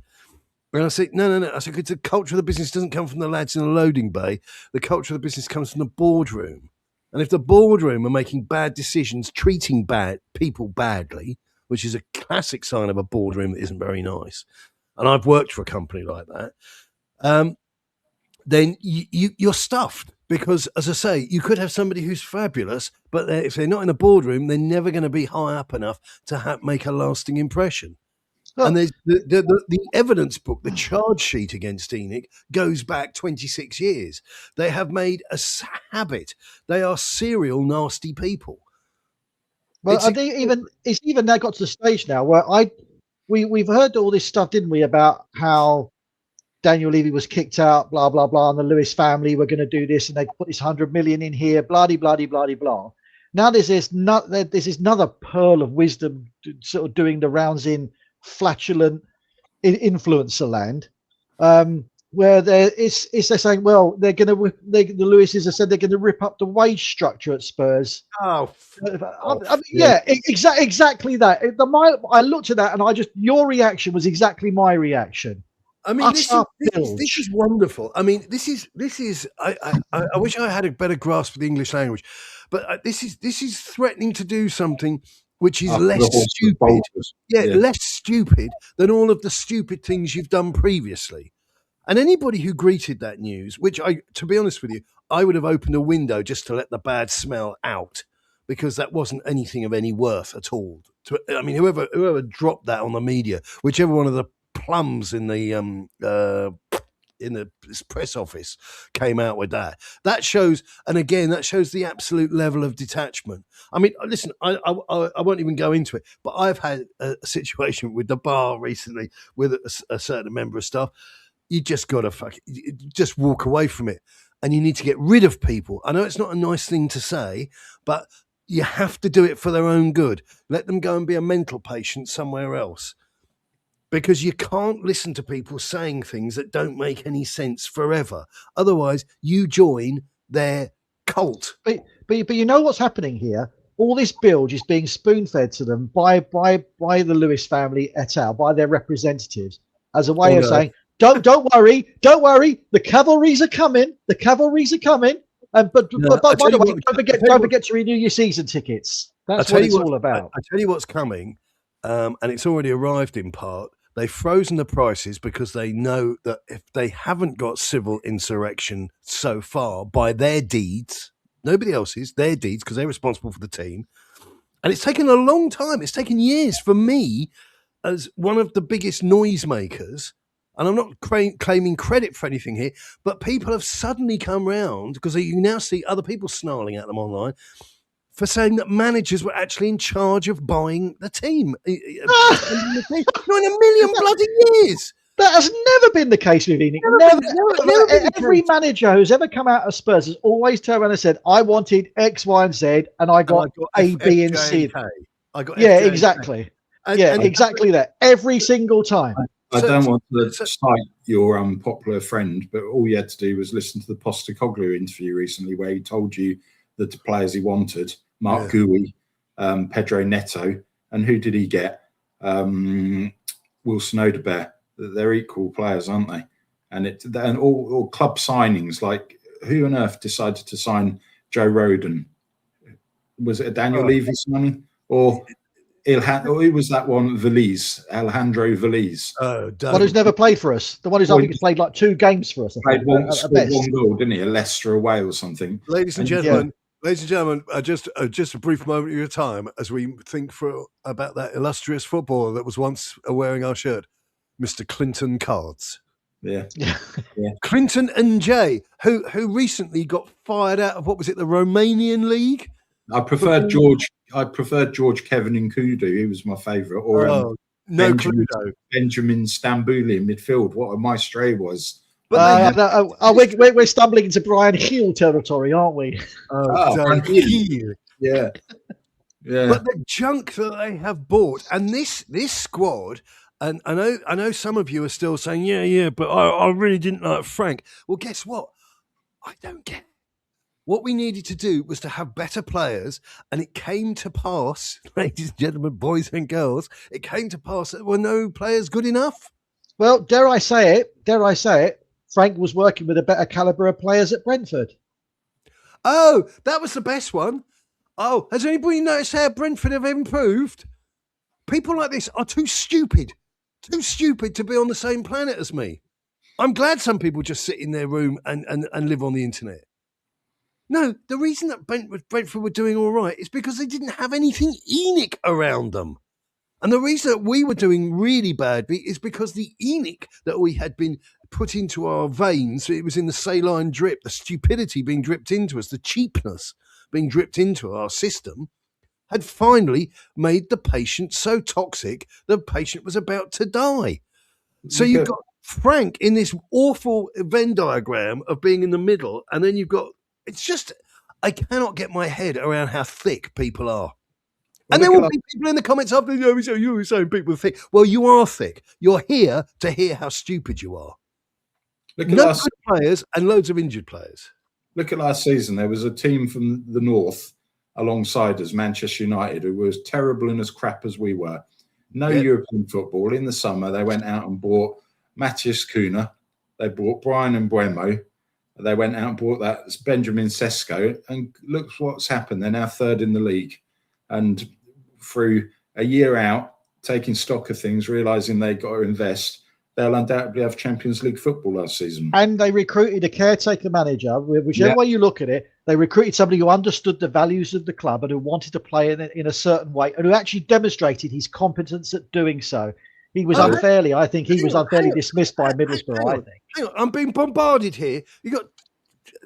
And I say, no. I say, because the culture of the business doesn't come from the lads in the loading bay. The culture of the business comes from the boardroom. And if the boardroom are making bad decisions, treating people badly, which is a classic sign of a boardroom that isn't very nice, and I've worked for a company like that, then you're stuffed. Because, as I say, you could have somebody who's fabulous, but if they're not in a boardroom, they're never going to be high up enough to make a lasting impression. Oh. And there's the evidence book, the charge sheet against ENIC goes back 26 years. They have made a habit. They are serial nasty people.
Well, it's even now got to the stage now where we've heard all this stuff, didn't we, about how Daniel Levy was kicked out, blah, blah, blah, and the Lewis family were going to do this, and they put this 100 million in here, blah, blah, blah, blah, blah. Now there's this another pearl of wisdom sort of doing the rounds in flatulent influencer land, where they're saying, well, the Lewises have said they're going to rip up the wage structure at Spurs. Exactly that. I looked at that and your reaction was exactly my reaction.
I mean, this is wonderful. I mean, this is. I wish I had a better grasp of the English language, but this is threatening to do something which is less stupid. Less stupid than all of the stupid things you've done previously. And anybody who greeted that news, which to be honest with you, I would have opened a window just to let the bad smell out, because that wasn't anything of any worth at all. I mean, whoever dropped that on the media, whichever one of the plums in the press office came out with that shows the absolute level of detachment. I mean, listen, I won't even go into it, but I've had a situation with the bar recently with a certain member of staff. You just got to just walk away from it, and you need to get rid of people. I know it's not a nice thing to say, but you have to do it for their own good. Let them go and be a mental patient somewhere else. Because you can't listen to people saying things that don't make any sense forever. Otherwise, you join their cult.
But you know what's happening here? All this bilge is being spoon-fed to them by the Lewis family et al., by their representatives, as a way of saying, don't worry. The cavalries are coming. But by the way, don't forget to renew your season tickets. That's what it's all about.
I tell you what's coming, and it's already arrived in part. They've frozen the prices because they know that if they haven't got civil insurrection so far by their deeds, nobody else's, their deeds, because they're responsible for the team. And it's taken a long time. It's taken years for me as one of the biggest noisemakers. And I'm not claiming credit for anything here, but people have suddenly come round because you now see other people snarling at them online. for saying that managers were actually in charge of buying the team. Not in a million bloody years.
That has never been the case with ENIC.
Never been the
Every
case.
manager who's ever come out of Spurs has always turned around and said, I wanted X, Y, and Z, and I got A, B, and C.
I got
Yeah,
FJ and
exactly.
K.
Exactly that. Every single time.
I don't want to cite your unpopular friend, but all you had to do was listen to the Postecoglou interview recently where he told you that the players he wanted, Mark Gui, Pedro Neto, and who did he get? Wilson Odebear. They're equal players, aren't they? And all club signings, like who on earth decided to sign Joe Roden? Was it a Daniel Levy signing? Or who was that one? Alejandro Valise.
One who's never played for us. The one who's I think played like 2 games for us.
Played one goal, didn't he? A Leicester away or something.
Ladies and gentlemen, just a brief moment of your time as we think about that illustrious footballer that was once wearing our shirt, Mr. Clinton Cards.
Yeah.
Clinton and Jay, who recently got fired out of, what was it, the Romanian league?
I preferred George Kevin Nkudu. He was my favourite. Or Benjamin Stambouli in midfield. What a maestro was.
We're stumbling into Brian Hill territory, aren't we?
Brian Hill.
Yeah.
But the junk that they have bought, and this squad, and I know some of you are still saying, but I really didn't like Frank. Well, guess what? I don't get it. What we needed to do was to have better players, and it came to pass, ladies and gentlemen, boys and girls, it came to pass that there were no players good enough.
Well, dare I say it, Frank was working with a better calibre of players at Brentford.
Oh, that was the best one. Oh, has anybody noticed how Brentford have improved? People like this are too stupid to be on the same planet as me. I'm glad some people just sit in their room and live on the internet. No, the reason that Brentford were doing all right is because they didn't have anything ENIC around them. And the reason that we were doing really badly is because the ENIC that we had been put into our veins, it was in the saline drip, the stupidity being dripped into us, the cheapness being dripped into our system, had finally made the patient so toxic the patient was about to die. So you've got Frank in this awful Venn diagram of being in the middle, and then you've got, it's just, I cannot get my head around how thick people are. And there will be people in the comments after, so you were saying people are thick. Well, you are thick. You're here to hear how stupid you are. No good players and loads of injured players.
Look at last season. There was a team from the north alongside us, Manchester United, who were as terrible and as crap as we were. No European football. In the summer, they went out and bought Matthias Cunha. They bought Brian Mbuemo. They went out and bought that Benjamin Sesko. And look what's happened. They're now third in the league. And through a year out, taking stock of things, realising they've got to invest, they'll undoubtedly have Champions League football last season. And
they recruited a caretaker manager. Whichever way you look at it, they recruited somebody who understood the values of the club and who wanted to play in a certain way and who actually demonstrated his competence at doing so. He was unfairly dismissed by Middlesbrough, I think.
Hang on, I'm being bombarded here.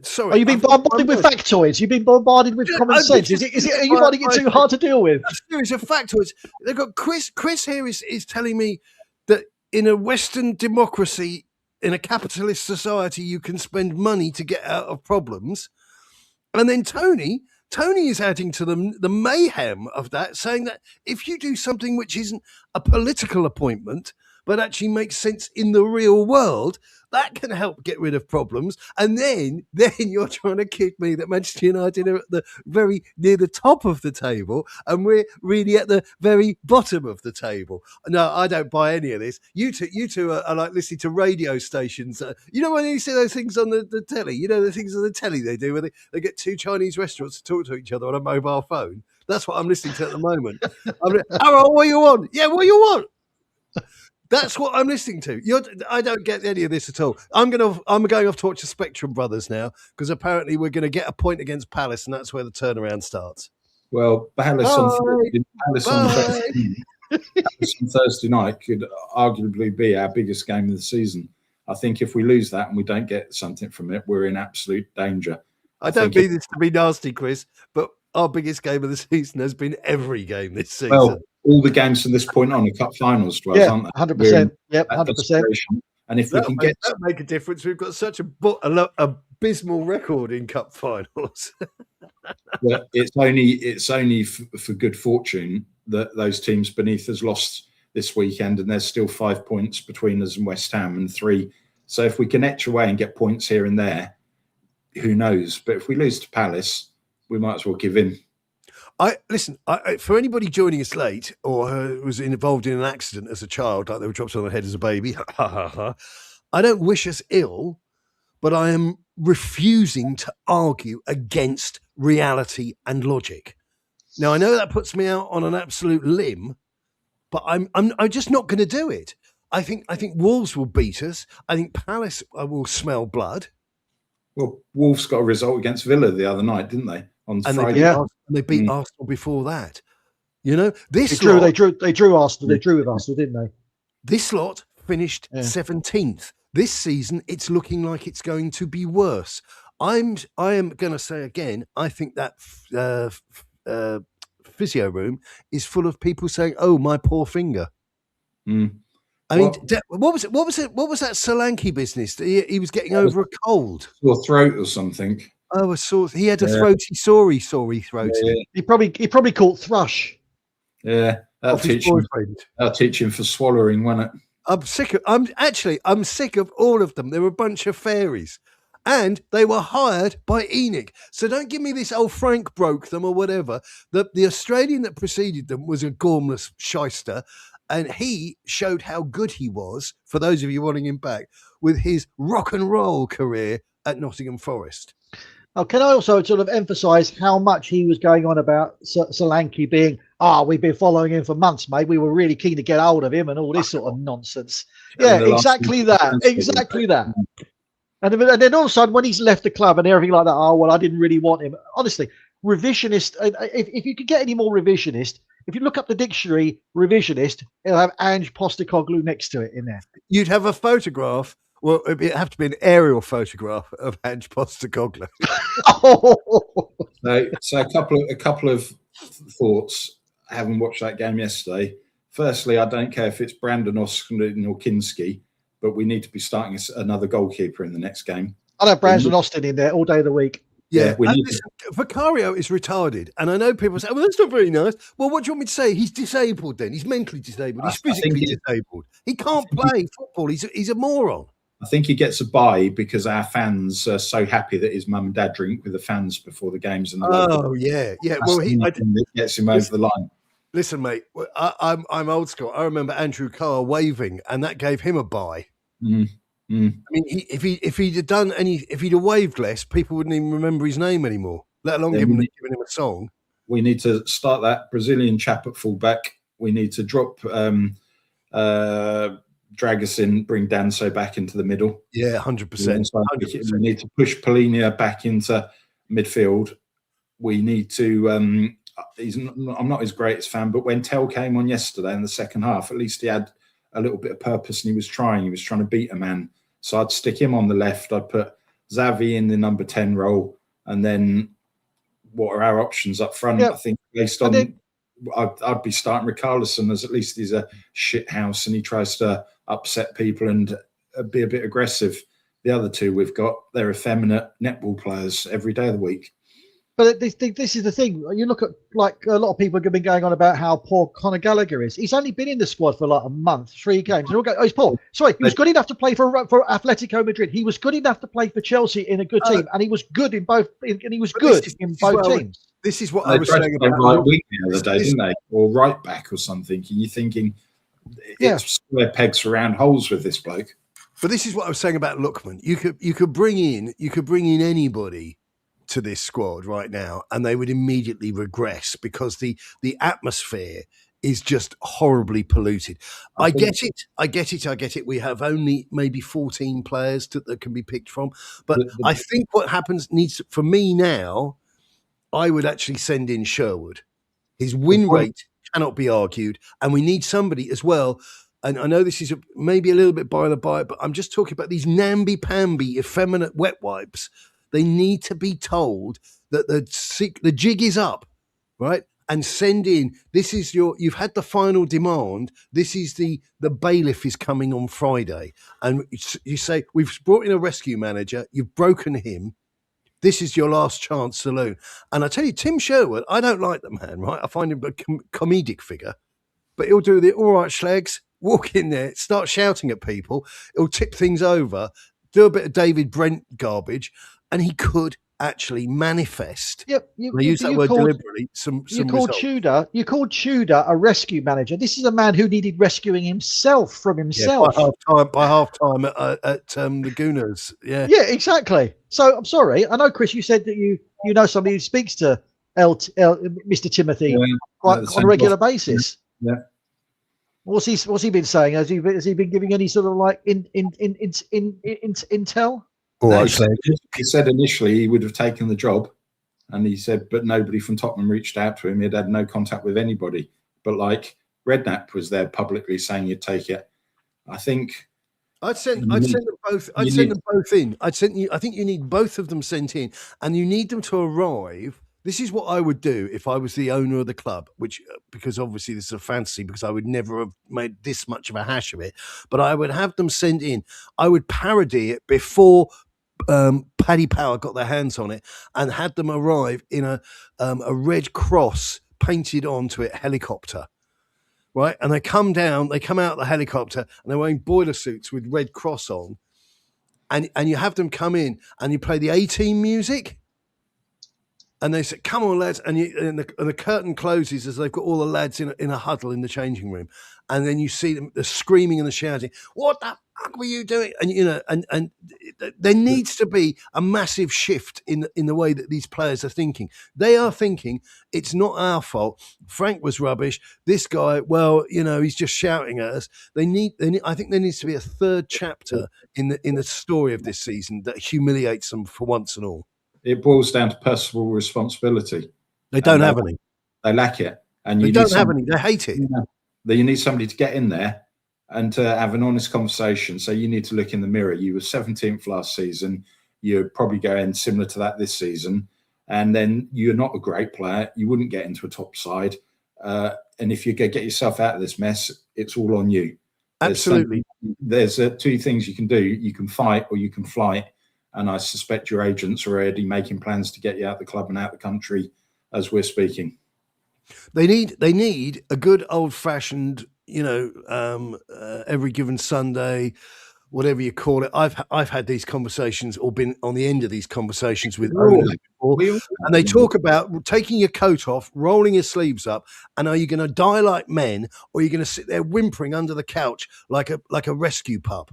Sorry.
Are you being bombarded with factoids? You've been bombarded with common sense. Are you finding it too hard to deal with?
A series of factoids. They've got Chris here is telling me that in a Western democracy, in a capitalist society, you can spend money to get out of problems. And then Tony is adding to the mayhem of that, saying that if you do something which isn't a political appointment, but actually makes sense in the real world, that can help get rid of problems. And then you're trying to kid me that Manchester United are at the very near the top of the table and we're really at the very bottom of the table. No, I don't buy any of this. You two are like listening to radio stations. You know when you see those things on the telly? You know the things on the telly they do where they get 2 Chinese restaurants to talk to each other on a mobile phone? That's what I'm listening to at the moment. Harold, what you want? Yeah, what you want? That's what I'm listening to. I don't get any of this at all. I'm going off to watch the Spectrum Brothers now because apparently we're going to get a point against Palace, and that's where the turnaround starts.
Well, Palace on Thursday night could arguably be our biggest game of the season. I think if we lose that and we don't get something from it, we're in absolute danger.
I don't mean this to be nasty, Chris, but our biggest game of the season has been every game this season.
Well, all the games from this point on are cup finals to us, aren't they?
100%. Yep, 100%.
And if we can get
that make a difference. We've got such a abysmal record in cup finals.
Well, it's only for good fortune that those teams beneath us lost this weekend, and there's still 5 points between us and West Ham and 3. So if we can etch away and get points here and there, who knows? But if we lose to Palace, we might as well give in.
Listen, for anybody joining us late or was involved in an accident as a child, like they were dropped on their head as a baby, I don't wish us ill, but I am refusing to argue against reality and logic. Now, I know that puts me out on an absolute limb, but I'm just not going to do it. I think Wolves will beat us. I think Palace will smell blood.
Well, Wolves got a result against Villa the other night, didn't they? On Friday.
They beat Arsenal before that. You know, they drew
Arsenal. They drew with Arsenal, didn't they?
This lot finished 17th. This season, it's looking like it's going to be worse. I am going to say again, I think that physio room is full of people saying, "Oh, my poor finger." I mean, what was it? What was that Solanke business? He was getting over a cold,
sore throat or something.
Oh, a sore. He had a throaty, sorry throat.
Yeah.
He probably caught thrush.
Yeah, that'll teach him for swallowing, won't it?
I'm sick of all of them. They're a bunch of fairies. And they were hired by ENIC. So don't give me this, Frank broke them or whatever. The Australian that preceded them was a gormless shyster. And he showed how good he was, for those of you wanting him back, with his rock and roll career at Nottingham Forest.
Oh, can I also sort of emphasise how much he was going on about Solanke being, we've been following him for months, mate. We were really keen to get hold of him and all this sort of nonsense. Yeah, exactly that. Exactly that. And then all of a sudden, when he's left the club and everything like that, I didn't really want him. Honestly, revisionist, if you could get any more revisionist, if you look up the dictionary, revisionist, it'll have Ange Postecoglou next to it in there.
You'd have a photograph. Well, it'd have to be an aerial photograph of Ange Postecoglou.
So a couple of thoughts. I haven't watched that game yesterday. Firstly, I don't care if it's Brandon or Kinski, but we need to be starting another goalkeeper in the next game.
I'd have Brandon Austin in there all day of the week.
Yeah, Vicario is retarded. And I know people say, well, that's not very nice. Well, what do you want me to say? He's disabled then. He's mentally disabled. He's physically disabled. He can't play football. He's a moron.
I think he gets a bye because our fans are so happy that his mum and dad drink with the fans before the games. And
yeah.
Well, that gets him over the line.
Listen, mate, I'm old school. I remember Andrew Carr waving, and that gave him a bye. I mean, if he'd have waved less, people wouldn't even remember his name anymore, let alone giving him a song.
We need to start that Brazilian chap at fullback. We need to drop Dragusin, bring Danso back into the middle.
Yeah, 100%.
We need to push Polinia back into midfield. We need to. I'm not his greatest fan, but when Tell came on yesterday in the second half, at least he had a little bit of purpose and he was trying to beat a man. So I'd stick him on the left. I'd put Xavi in the number 10 role, and then what are our options up front? I think based on. I'd be starting Richarlison, as at least he's a shit house and he tries to upset people and be a bit aggressive. The other two we've got, they're effeminate netball players every day of the week.
But this is the thing. You look at, like, a lot of people have been going on about how poor Conor Gallagher is. He's only been in the squad for like a month, 3 games. And he's poor. Sorry, he was good enough to play for Atletico Madrid. He was good enough to play for Chelsea in a good team, and he was good in both. And he was good in both teams.
This is what I was saying about
right wing the other day, didn't they? Or right back or something. And you're thinking, it's square pegs for round holes with this bloke.
But this is what I was saying about Lookman. You could bring in anybody to this squad right now, and they would immediately regress because the atmosphere is just horribly polluted. I get it. We have only maybe 14 players that can be picked from, but I think what happens for me now. I would actually send in Sherwood. His win rate cannot be argued, and we need somebody as well. And I know this is maybe a little bit by the by, but I'm just talking about these namby-pamby, effeminate wet wipes They need to be told that the jig is up, right? And send in, you've had the final demand. This is the bailiff is coming on Friday. And you say, we've brought in a rescue manager. You've broken him. This is your last chance saloon. And I tell you, Tim Sherwood, I don't like the man, right? I find him a comedic figure, but he'll do the all right, Schlegs, walk in there, start shouting at people. He'll tip things over, do a bit of David Brent garbage, and he could actually manifest.
Yep,
I use that word deliberately.
You called Tudor a rescue manager. This is a man who needed rescuing himself from himself.
Yeah, by half time at the Gooners. Yeah,
exactly. So I'm sorry. I know, Chris, you said that you know somebody who speaks to Mr. Timothy on a regular basis.
Yeah.
What's he been saying? Has he been giving any sort of like intel?
No, he said initially he would have taken the job, and he said, but nobody from Tottenham reached out to him. He'd had no contact with anybody. But like Redknapp was there publicly saying you'd take it. I think
I'd send them both. I'd send them both in. I think you need both of them sent in, and you need them to arrive. This is what I would do if I was the owner of the club, because obviously this is a fantasy, because I would never have made this much of a hash of it. But I would have them sent in. I would parody it before Paddy Power got their hands on it, and had them arrive in a Red Cross painted onto it helicopter, right? And they come out of the helicopter, and they're wearing boiler suits with Red Cross on, and you have them come in, and you play the A-Team music. And they say, "Come on, lads!" And the curtain closes as they've got all the lads in a huddle in the changing room, and then you see them, the screaming and the shouting. What the fuck were you doing? And and there needs to be a massive shift in the way that these players are thinking. They are thinking it's not our fault. Frank was rubbish. This guy, well, he's just shouting at us. I think there needs to be a third chapter in the story of this season that humiliates them for once and all.
It boils down to personal responsibility.
They don't have any.
They lack it. And
they don't have any. They hate it.
You need somebody to get in there and to have an honest conversation. So you need to look in the mirror. You were 17th last season. You're probably going similar to that this season. And then you're not a great player. You wouldn't get into a top side. And if you get yourself out of this mess, it's all on you.
Absolutely.
There's two things you can do. You can fight or you can fly. And I suspect your agents are already making plans to get you out the club and out the country as we're speaking.
They need a good old-fashioned, every given Sunday, whatever you call it. I've had these conversations or been on the end of these conversations with owners before, and they talk about taking your coat off, rolling your sleeves up, and are you going to die like men, or are you going to sit there whimpering under the couch like a rescue pup?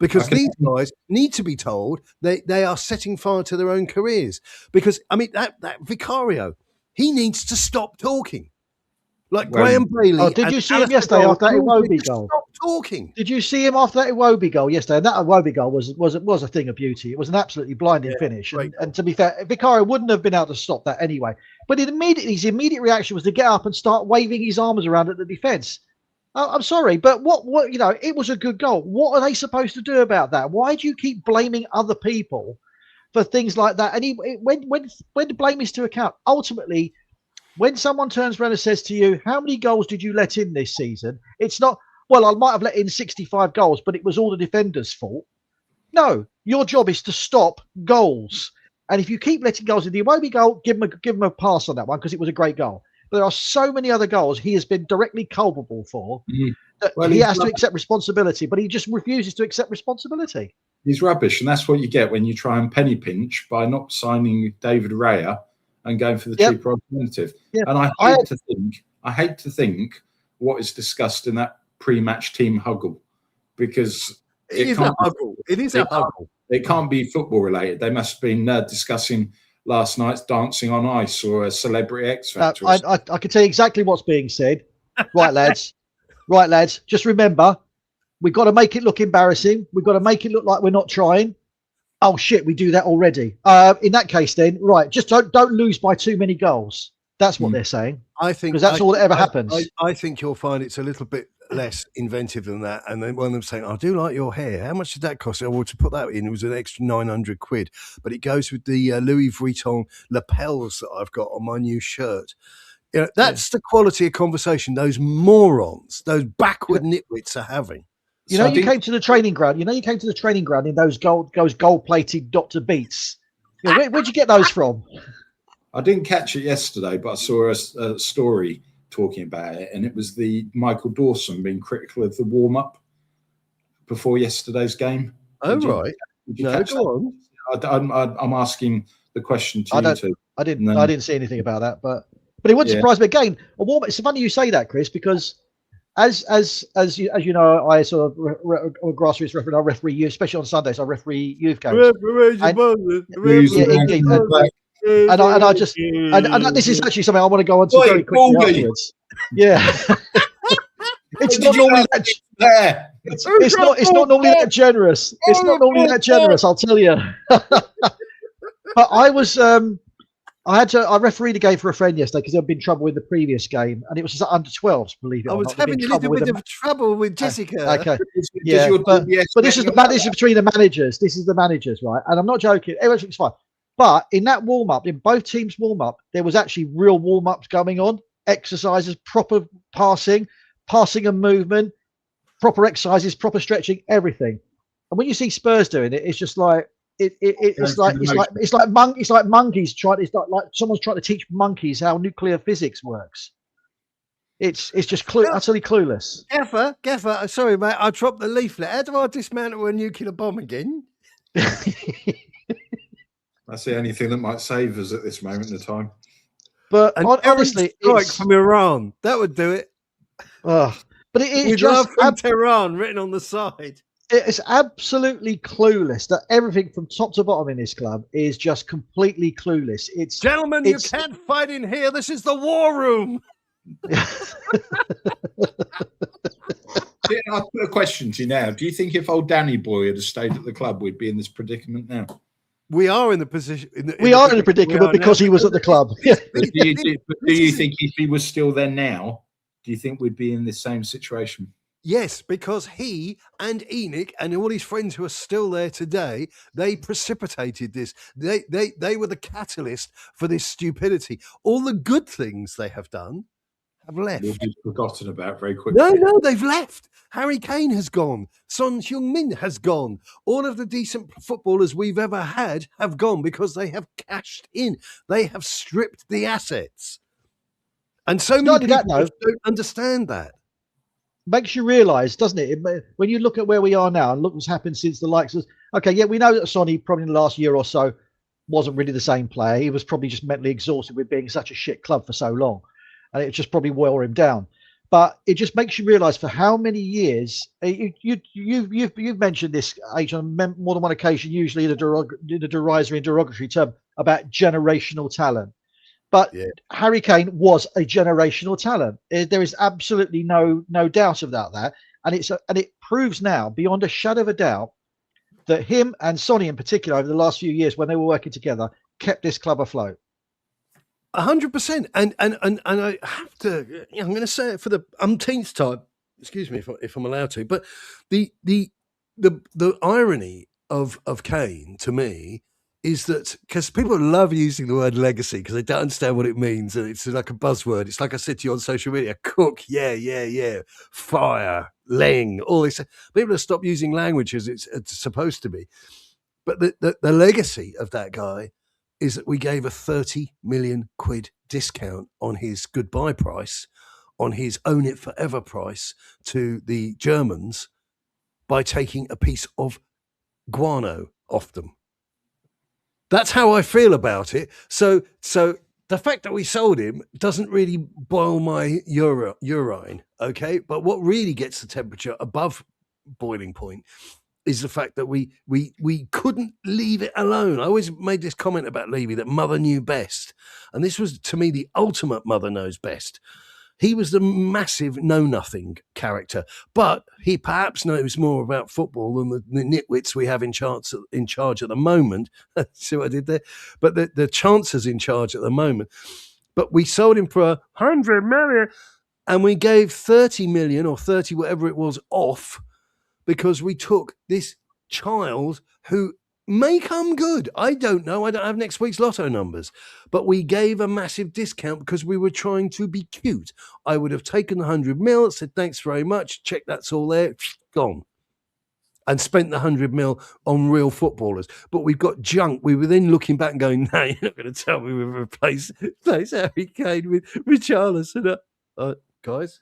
Because these guys need to be told they are setting fire to their own careers. Because, that Vicario, he needs to stop talking. Like Graham Bailey.
Oh, did you see him yesterday after that Iwobi goal?
Stop talking.
Did you see him after that Iwobi goal yesterday? And that Iwobi goal was a thing of beauty. It was an absolutely blinding finish. And to be fair, Vicario wouldn't have been able to stop that anyway. But his immediate reaction was to get up and start waving his arms around at the defence. I'm sorry, but what it was a good goal. What are they supposed to do about that? Why do you keep blaming other people for things like that? And when the blame is to account, ultimately, when someone turns around and says to you, "How many goals did you let in this season?" It's not, well, I might have let in 65 goals, but it was all the defenders' fault. No, your job is to stop goals. And if you keep letting goals in, the Iwobi goal, give him a pass on that one because it was a great goal. There are so many other goals he has been directly culpable for that he has to accept responsibility, but he just refuses to accept responsibility.
He's rubbish, and that's what you get when you try and penny pinch by not signing David Raya and going for the cheaper alternative. Yep. And I hate to think what is discussed in that pre-match team huggle, because
it is a huggle. It is a huggle.
It can't be football related. They must have been discussing last night's Dancing on Ice or a Celebrity X Factor.
I can tell you exactly what's being said. Right, lads. Right, lads. Just remember, we've got to make it look embarrassing. We've got to make it look like we're not trying. Oh, shit, we do that already. In that case, then, right, just don't lose by too many goals. That's what they're saying.
I think
because that's all that ever happens.
I think you'll find it's a little bit less inventive than that. And then one of them saying, I do like your hair. How much did that cost? Oh, well, to put that in, it was an extra 900 quid. But it goes with the Louis Vuitton lapels that I've got on my new shirt. You know, that's the quality of conversation those morons, those backward nitwits are having.
You know, you came to the training ground. You came to the training ground in those gold-plated Dr. Beats. You know, where'd you get those from?
I didn't catch it yesterday, but I saw a story talking about it, and it was the Michael Dawson being critical of the warm-up before yesterday's game.
Oh, right.
Go on. I'm asking the question to you two.
I didn't see anything about that, but it wouldn't surprise me again. It's funny you say that, Chris, because as you know, I sort of a grassroots referee. I referee you, especially on Sundays. I referee youth games. Indeed. And this is actually something I want to go on to very quickly afterwards. Yeah. It's not normally that. It's not normally that generous. It's not normally that generous, I'll tell you. But I refereed a game for a friend yesterday because there'd been trouble in the previous game, and it was just under 12s, believe it or not.
I was having a little bit of trouble with Jessica.
Okay. Yeah, but this is between the managers. This is the managers, right? And I'm not joking. Everything's fine. But in that warm-up, in both teams' warm-up, there was actually real warm-ups going on, exercises, proper passing and movement, proper exercises, proper stretching, everything. And when you see Spurs doing it, it's just like it's like monkeys trying. It's like someone's trying to teach monkeys how nuclear physics works. It's just utterly clueless.
Gaffer, sorry, mate, I dropped the leaflet. How do I dismantle a nuclear bomb again?
That's the only thing that might save us at this moment in time.
But honestly,
strike from Iran, that would do it.
But it is
just from Tehran written on the side.
It's absolutely clueless. That everything from top to bottom in this club is just completely clueless.
Gentlemen, you can't fight in here. This is the war room.
I'll put a question to you now. Do you think if old Danny Boy had stayed at the club, we'd be in this predicament now?
We are in the position.
We are in the predicament because he was at the club.
Do you think if he was still there now, do you think we'd be in this same situation?
Yes, because he and Enoch and all his friends who are still there today, they precipitated this. They were the catalyst for this stupidity. All the good things they have done have left.
We'll be forgotten about very quickly.
No, they've left. Harry Kane has gone. Son Heung-min has gone. All of the decent footballers we've ever had have gone because they have cashed in. They have stripped the assets. And so many people don't understand that.
Makes you realise, doesn't it? When you look at where we are now and look what's happened since the likes of... Okay, yeah, we know that Sonny probably in the last year or so wasn't really the same player. He was probably just mentally exhausted with being such a shit club for so long. And it just probably wore him down. But it just makes you realise for how many years... You've mentioned this, H, on more than one occasion, usually in a derisory and derogatory term, about generational talent. But Harry Kane was a generational talent. There is absolutely no doubt about that, and it proves now beyond a shadow of a doubt that him and Sonny in particular over the last few years when they were working together kept this club afloat.
100%, and I have to. I'm going to say it for the umpteenth time. Excuse me if I'm allowed to, but the irony of Kane to me is that because people love using the word legacy because they don't understand what it means, and it's like a buzzword. It's like I said to you on social media: cook, yeah, fire, laying, all this. People have stopped using language as it's supposed to be. But the legacy of that guy is that we gave a 30 million quid discount on his goodbye price, on his own it forever price to the Germans by taking a piece of guano off them. That's how I feel about it. So the fact that we sold him doesn't really boil my urine, okay? But what really gets the temperature above boiling point is the fact that we couldn't leave it alone. I always made this comment about Levy that mother knew best. And this was, to me, the ultimate mother knows best. He was the massive know-nothing character, but he perhaps knows more about football than the nitwits we have in charge at the moment. See what I did there? But the chancers in charge at the moment. But we sold him for 100 million. And we gave 30 million or 30, whatever it was, off because we took this child who may come good. I don't know. I don't have next week's lotto numbers. But we gave a massive discount because we were trying to be cute. I would have taken the 100 mil, said thanks very much, check that's all there, gone. And spent the 100 mil on real footballers. But we've got junk. We were then looking back and going, no, you're not going to tell me we've replaced Harry Kane with Richarlison. Guys.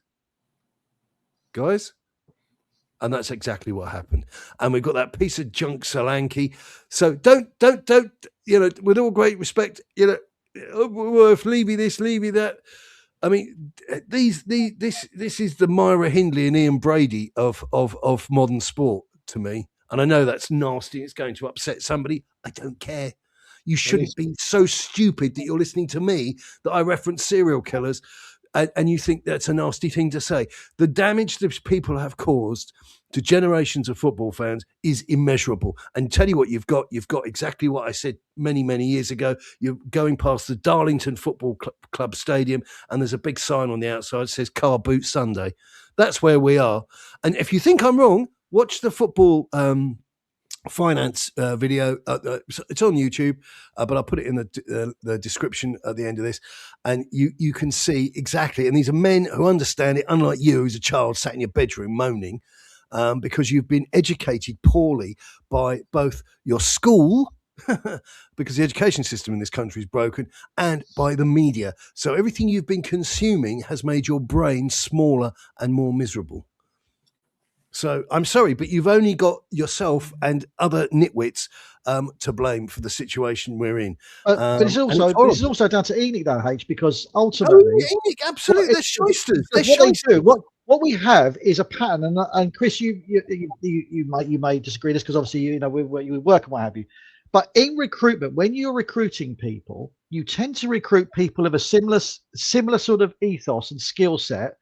And that's exactly what happened. And we've got that piece of junk Solanke. So don't, with all great respect, Worth, Levy this, Levy that. I mean, this is the Myra Hindley and Ian Brady of modern sport to me. And I know that's nasty. It's going to upset somebody. I don't care. You shouldn't be so stupid that you're listening to me that I reference serial killers and you think that's a nasty thing to say. The damage that people have caused to generations of football fans is immeasurable. And tell you what you've got exactly what I said many, many years ago. You're going past the Darlington Football Club Stadium and there's a big sign on the outside that says Car Boot Sunday. That's where we are. And if you think I'm wrong, watch the football finance video. It's on YouTube, but I'll put it in the description at the end of this, and you can see exactly. And these are men who understand it, unlike you, who's a child sat in your bedroom moaning because you've been educated poorly by both your school, because the education system in this country is broken, and by the media. So everything you've been consuming has made your brain smaller and more miserable. So I'm sorry, but you've only got yourself and other nitwits to blame for the situation we're in.
But it's also down to ENIC though, H, because ultimately,
ENIC, absolutely, they're shysters.
What we have is a pattern, and Chris, you may disagree with this because obviously we work and what have you. But in recruitment, when you're recruiting people, you tend to recruit people of a similar sort of ethos and skill set,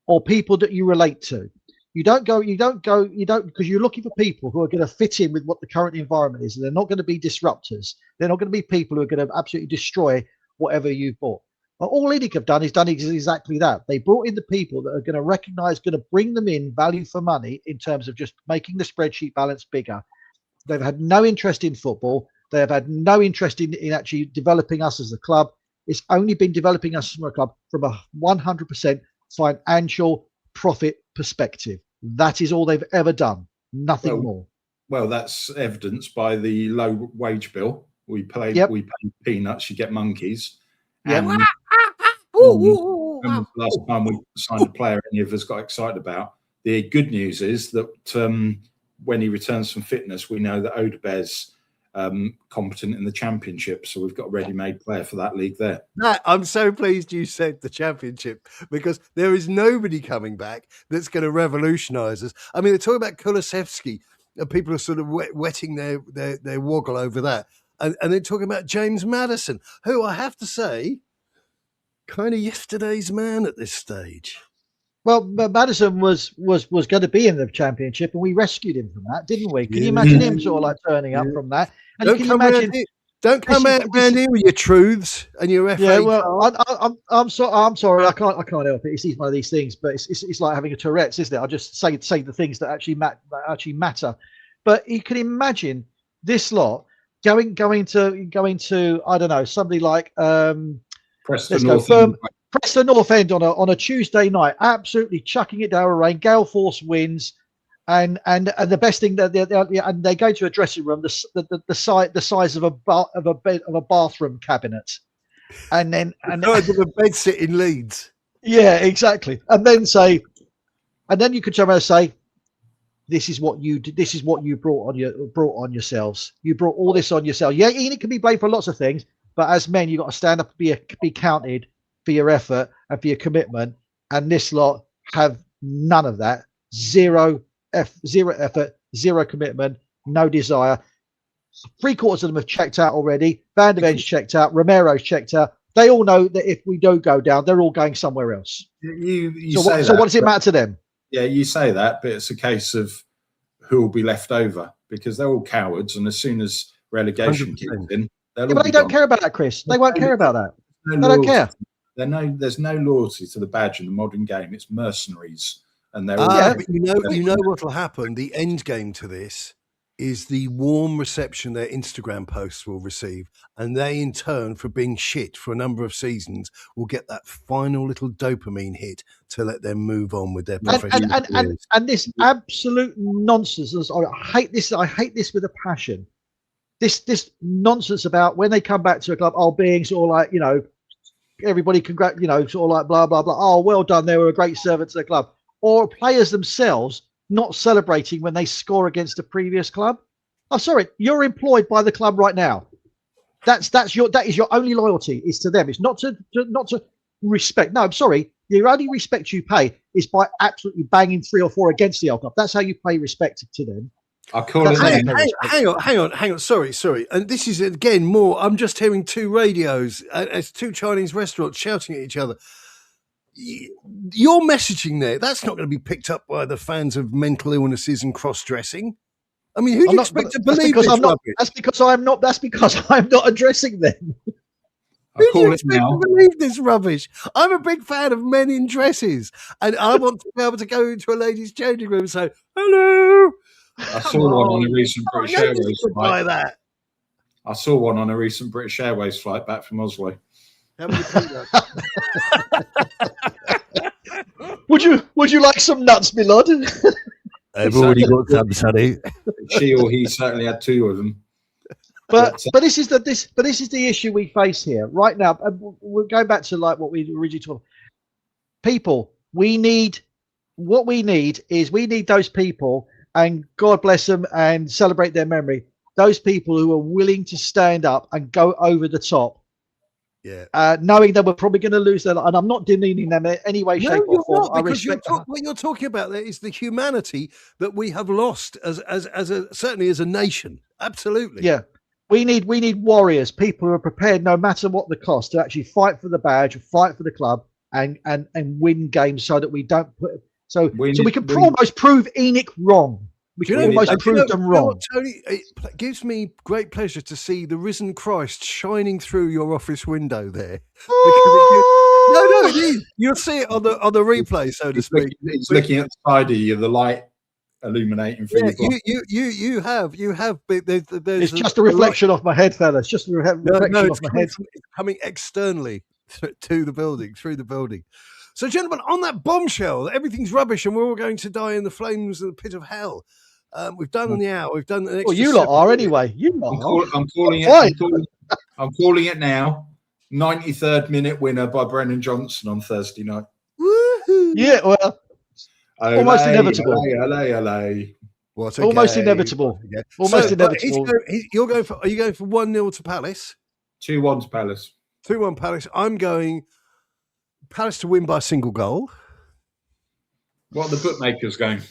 or people that you relate to. You don't because you're looking for people who are going to fit in with what the current environment is. And they're not going to be disruptors. They're not going to be people who are going to absolutely destroy whatever you've bought. But all ENIC have done is exactly that. They brought in the people that are going to recognize, going to bring them in value for money in terms of just making the spreadsheet balance bigger. They've had no interest in football. They have had no interest in actually developing us as a club. It's only been developing us as a club from a 100% financial profit perspective. That is all they've ever done. Nothing more.
Well, that's evidenced by the low wage bill. We pay peanuts, you get monkeys. And when was the last time we signed a player any of us got excited about? The good news is that when he returns from fitness, we know that Odebear's competent in the Championship, so we've got a ready-made player for that league there.
I'm so pleased you said the Championship, because there is nobody coming back that's going to revolutionise us. I mean, they're talking about Kulusevski, and people are sort of wetting their woggle over that, and they're talking about James Maddison, who I have to say, kind of yesterday's man at this stage.
Well, Maddison was going to be in the Championship, and we rescued him from that, didn't we? Can you imagine him sort of like turning up from that? And
don't come out around here with your truths and your FA.
Yeah, well, I'm sorry, I can't help it. It's one of these things, but it's like having a Tourette's, isn't it? I just say the things that actually matter. But you can imagine this lot going to I don't know, somebody like Preston North End on a Tuesday night, absolutely chucking it down with rain, gale force winds, and the best thing that they go to a dressing room the size of a bathroom cabinet, and then
the bed sit in Leeds.
Yeah, exactly. And then you could turn around and say, this is what you did. This is what you brought on yourselves. You brought all this on yourself. Yeah, Ian can be blamed for lots of things, but as men, you got to stand up and be counted for your effort and for your commitment. And this lot have none of that. Zero effort, zero commitment, no desire. 3/4 of them have checked out already. Van der Ven's checked out. Romero's checked out. They all know that if we do go down, they're all going somewhere else. So what does it matter to them?
Yeah, you say that, but it's a case of who will be left over, because they're all cowards, and as soon as relegation kicks in,
but they don't care about that, Chris. They won't care about that. They don't care.
There's no loyalty to the badge in the modern game. It's mercenaries, and they're all.
But you know what will happen. The end game to this is the warm reception their Instagram posts will receive, and they, in turn, for being shit for a number of seasons, will get that final little dopamine hit to let them move on with their professional careers.
And this absolute nonsense. I hate this. I hate this with a passion. This nonsense about when they come back to a club, being sort of like, everybody sort of like blah blah blah. Oh, well done, they were a great servant to the club. Or players themselves not celebrating when they score against a previous club. I'm sorry, you're employed by the club right now. That is your only loyalty is to them. It's not to respect. No, I'm sorry. The only respect you pay is by absolutely banging 3 or 4 against the old club. That's how you pay respect to them.
I call it.
Hang on. Sorry. And this is again more. I'm just hearing 2 radios as 2 Chinese restaurants shouting at each other. Your messaging there, that's not going to be picked up by the fans of mental illnesses and cross-dressing. I mean, who do you expect to believe this rubbish? That's because I'm not addressing them. Who do you expect to believe this rubbish? I'm a big fan of men in dresses, and I want to be able to go into a ladies' changing room and say, hello.
I saw one on a recent British Airways flight. I saw one on a recent British Airways flight back from Oslo.
How would you put that?
Would you like some nuts, my lord?
I've already got some, sonny.
She or he certainly had 2 of them.
But this is the issue we face here right now. We're going back to like what we originally talked about. People, we need those people, and God bless them and celebrate their memory. Those people who are willing to stand up and go over the top. Yeah. Knowing that we're probably going to lose their life. And I'm not demeaning them in any way, shape, or form. I respect
what you're talking about there is the humanity that we have lost certainly as a nation. Absolutely.
Yeah. We need warriors, people who are prepared, no matter what the cost, to actually fight for the badge, fight for the club, and win games so that we don't put. So we can almost prove Enoch wrong. We can almost prove them wrong.
Tony, it gives me great pleasure to see the risen Christ shining through your office window there. No, it is. You'll see it on the replay, so to speak.
He's looking at the side of you, the light illuminating through
you have.
It's just a reflection off my head, fellas. Just a reflection off my head.
It's coming externally to the building, through the building. So, gentlemen, on that bombshell, everything's rubbish and we're all going to die in the flames of the pit of hell. We've done the hour. We've done the next.
Well, you lot are anyway. You lot.
I'm calling it now. 93rd minute winner by Brennan Johnson on Thursday night.
Woohoo!
Yeah, well, almost inevitable.
What
almost inevitable. Almost inevitable.
Are you going for 1-0 to Palace?
2-1 to Palace.
2-1 Palace. I'm going Palace to win by a single goal.
What are the bookmakers going?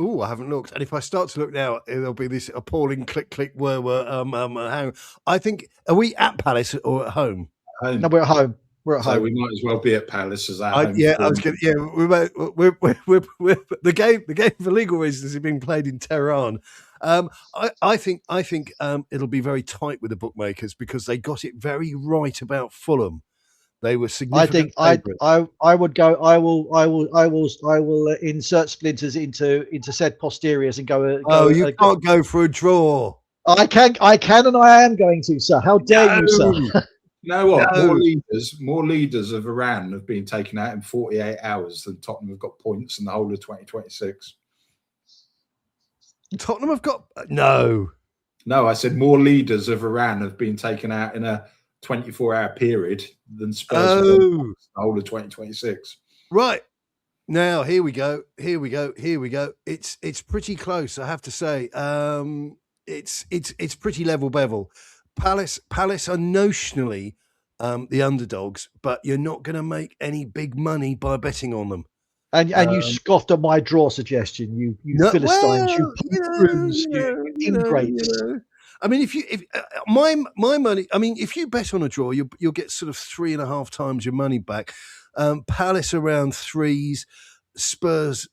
Oh, I haven't looked. And if I start to look now, there'll be this appalling click, whir. Hang. I think, are we at Palace or at home?
No, we're at home. We're at home.
So we might as well be at Palace as at home.
Yeah, I was going. Yeah, we're the game for legal reasons is being played in Tehran. I think it'll be very tight with the bookmakers because they got it very right about Fulham. They were significant. I would go. I will insert splinters into said posteriors and go. You can't go for a draw. I can, and I am going to, sir. How dare you, sir?
You know what? More leaders of Iran have been taken out in 48 hours than Tottenham have got points in the whole of 2026.
Tottenham have got no.
I said more leaders of Iran have been taken out in a 24-hour period than Spurs the whole of 2026.
Right. Now here we go. It's pretty close, I have to say. It's pretty level bevel. Palace are notionally the underdogs, but you're not going to make any big money by betting on them.
And you scoffed at my draw suggestion, you Philistines, you ingrates.
I mean, if my money, I mean, if you bet on a draw, you'll get sort of 3.5 times your money back. Palace around 3s, Spurs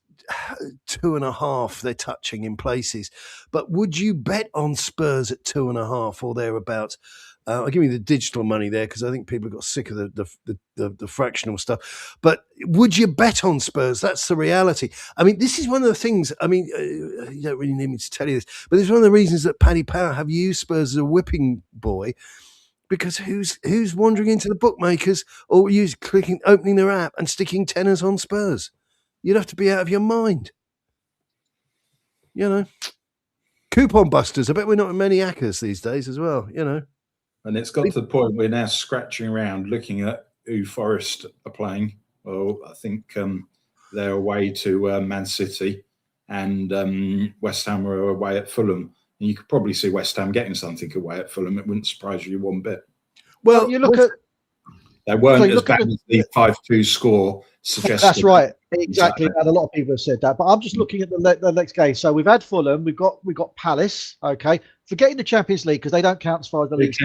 2.5. They're touching in places, but would you bet on Spurs at 2.5 or thereabouts? I'll give you the digital money there because I think people have got sick of the fractional stuff. But would you bet on Spurs? That's the reality. I mean, this is one of the things. I mean, you don't really need me to tell you this, but it's one of the reasons that Paddy Power have used Spurs as a whipping boy. Because who's wandering into the bookmakers or opening their app and sticking tenors on Spurs? You'd have to be out of your mind. You know, coupon busters. I bet we're not many hackers these days as well. You know,
and it's got to the point we're now scratching around looking at who Forest are playing. Well, I think they're away to Man City, and West Ham are away at Fulham. And you could probably see West Ham getting something away at Fulham. It wouldn't surprise you one bit.
Well, you look at.
They weren't as bad as the 5-2 score suggested.
That's right, exactly. And a lot of people have said that. But I'm just looking at the next game. So we've had Fulham, we've got Palace. Okay, forgetting the Champions League because they don't count as far as the league.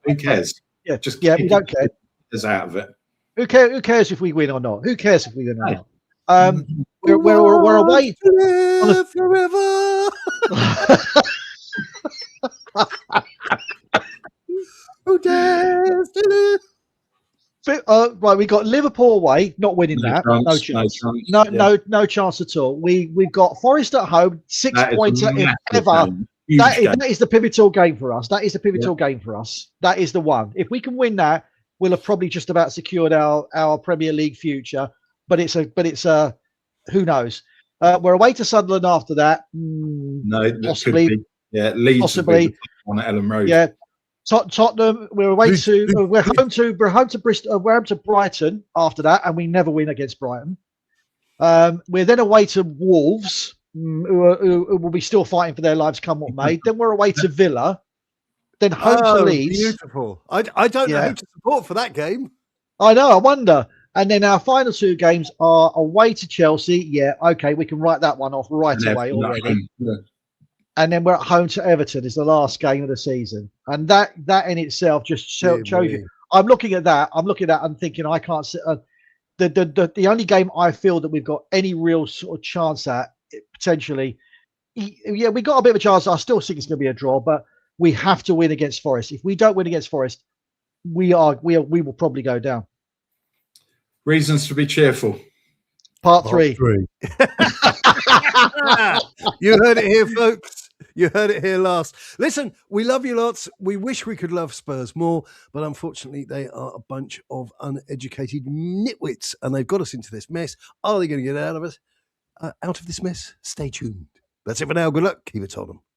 Who cares?
Yeah, we don't care.
Is out of it.
Who cares if we win or not? Who cares if we win or not? We're away
forever. Who dares to live?
Right, we got Liverpool away, not winning that. No chance at all. We've got Forest at home, 6 pointer if ever. That is the pivotal game for us. That is the pivotal game for us. That is the one. If we can win that, we'll have probably just about secured our Premier League future. But it's who knows? We're away to Sunderland after that. Possibly.
Could be. Yeah, Leeds
possibly
on Ellen Road.
Yeah. Tottenham, we're home to Bristol, we're home to Brighton after that, and we never win against Brighton. We're then away to Wolves, who will be still fighting for their lives come what may. Then we're away to Villa, then home to Leeds.
Beautiful. I don't know who to support for that game.
I know, I wonder. And then our final 2 games are away to Chelsea. Yeah, okay, we can write that one off right away already. And then we're at home to Everton is the last game of the season. And that in itself just shows you. I'm looking at that and thinking I can't sit. The only game I feel that we've got any real sort of chance at, potentially, yeah, we got a bit of a chance. I still think it's going to be a draw, but we have to win against Forest. If we don't win against Forest, we will probably go down.
Reasons to be cheerful.
Part 3.
You heard it here, folks. You heard it here last. Listen, we love you lots. We wish we could love Spurs more, but unfortunately they are a bunch of uneducated nitwits and they've got us into this mess. Are they going to get out of this mess? Stay tuned. That's it for now. Good luck. Keep it on them.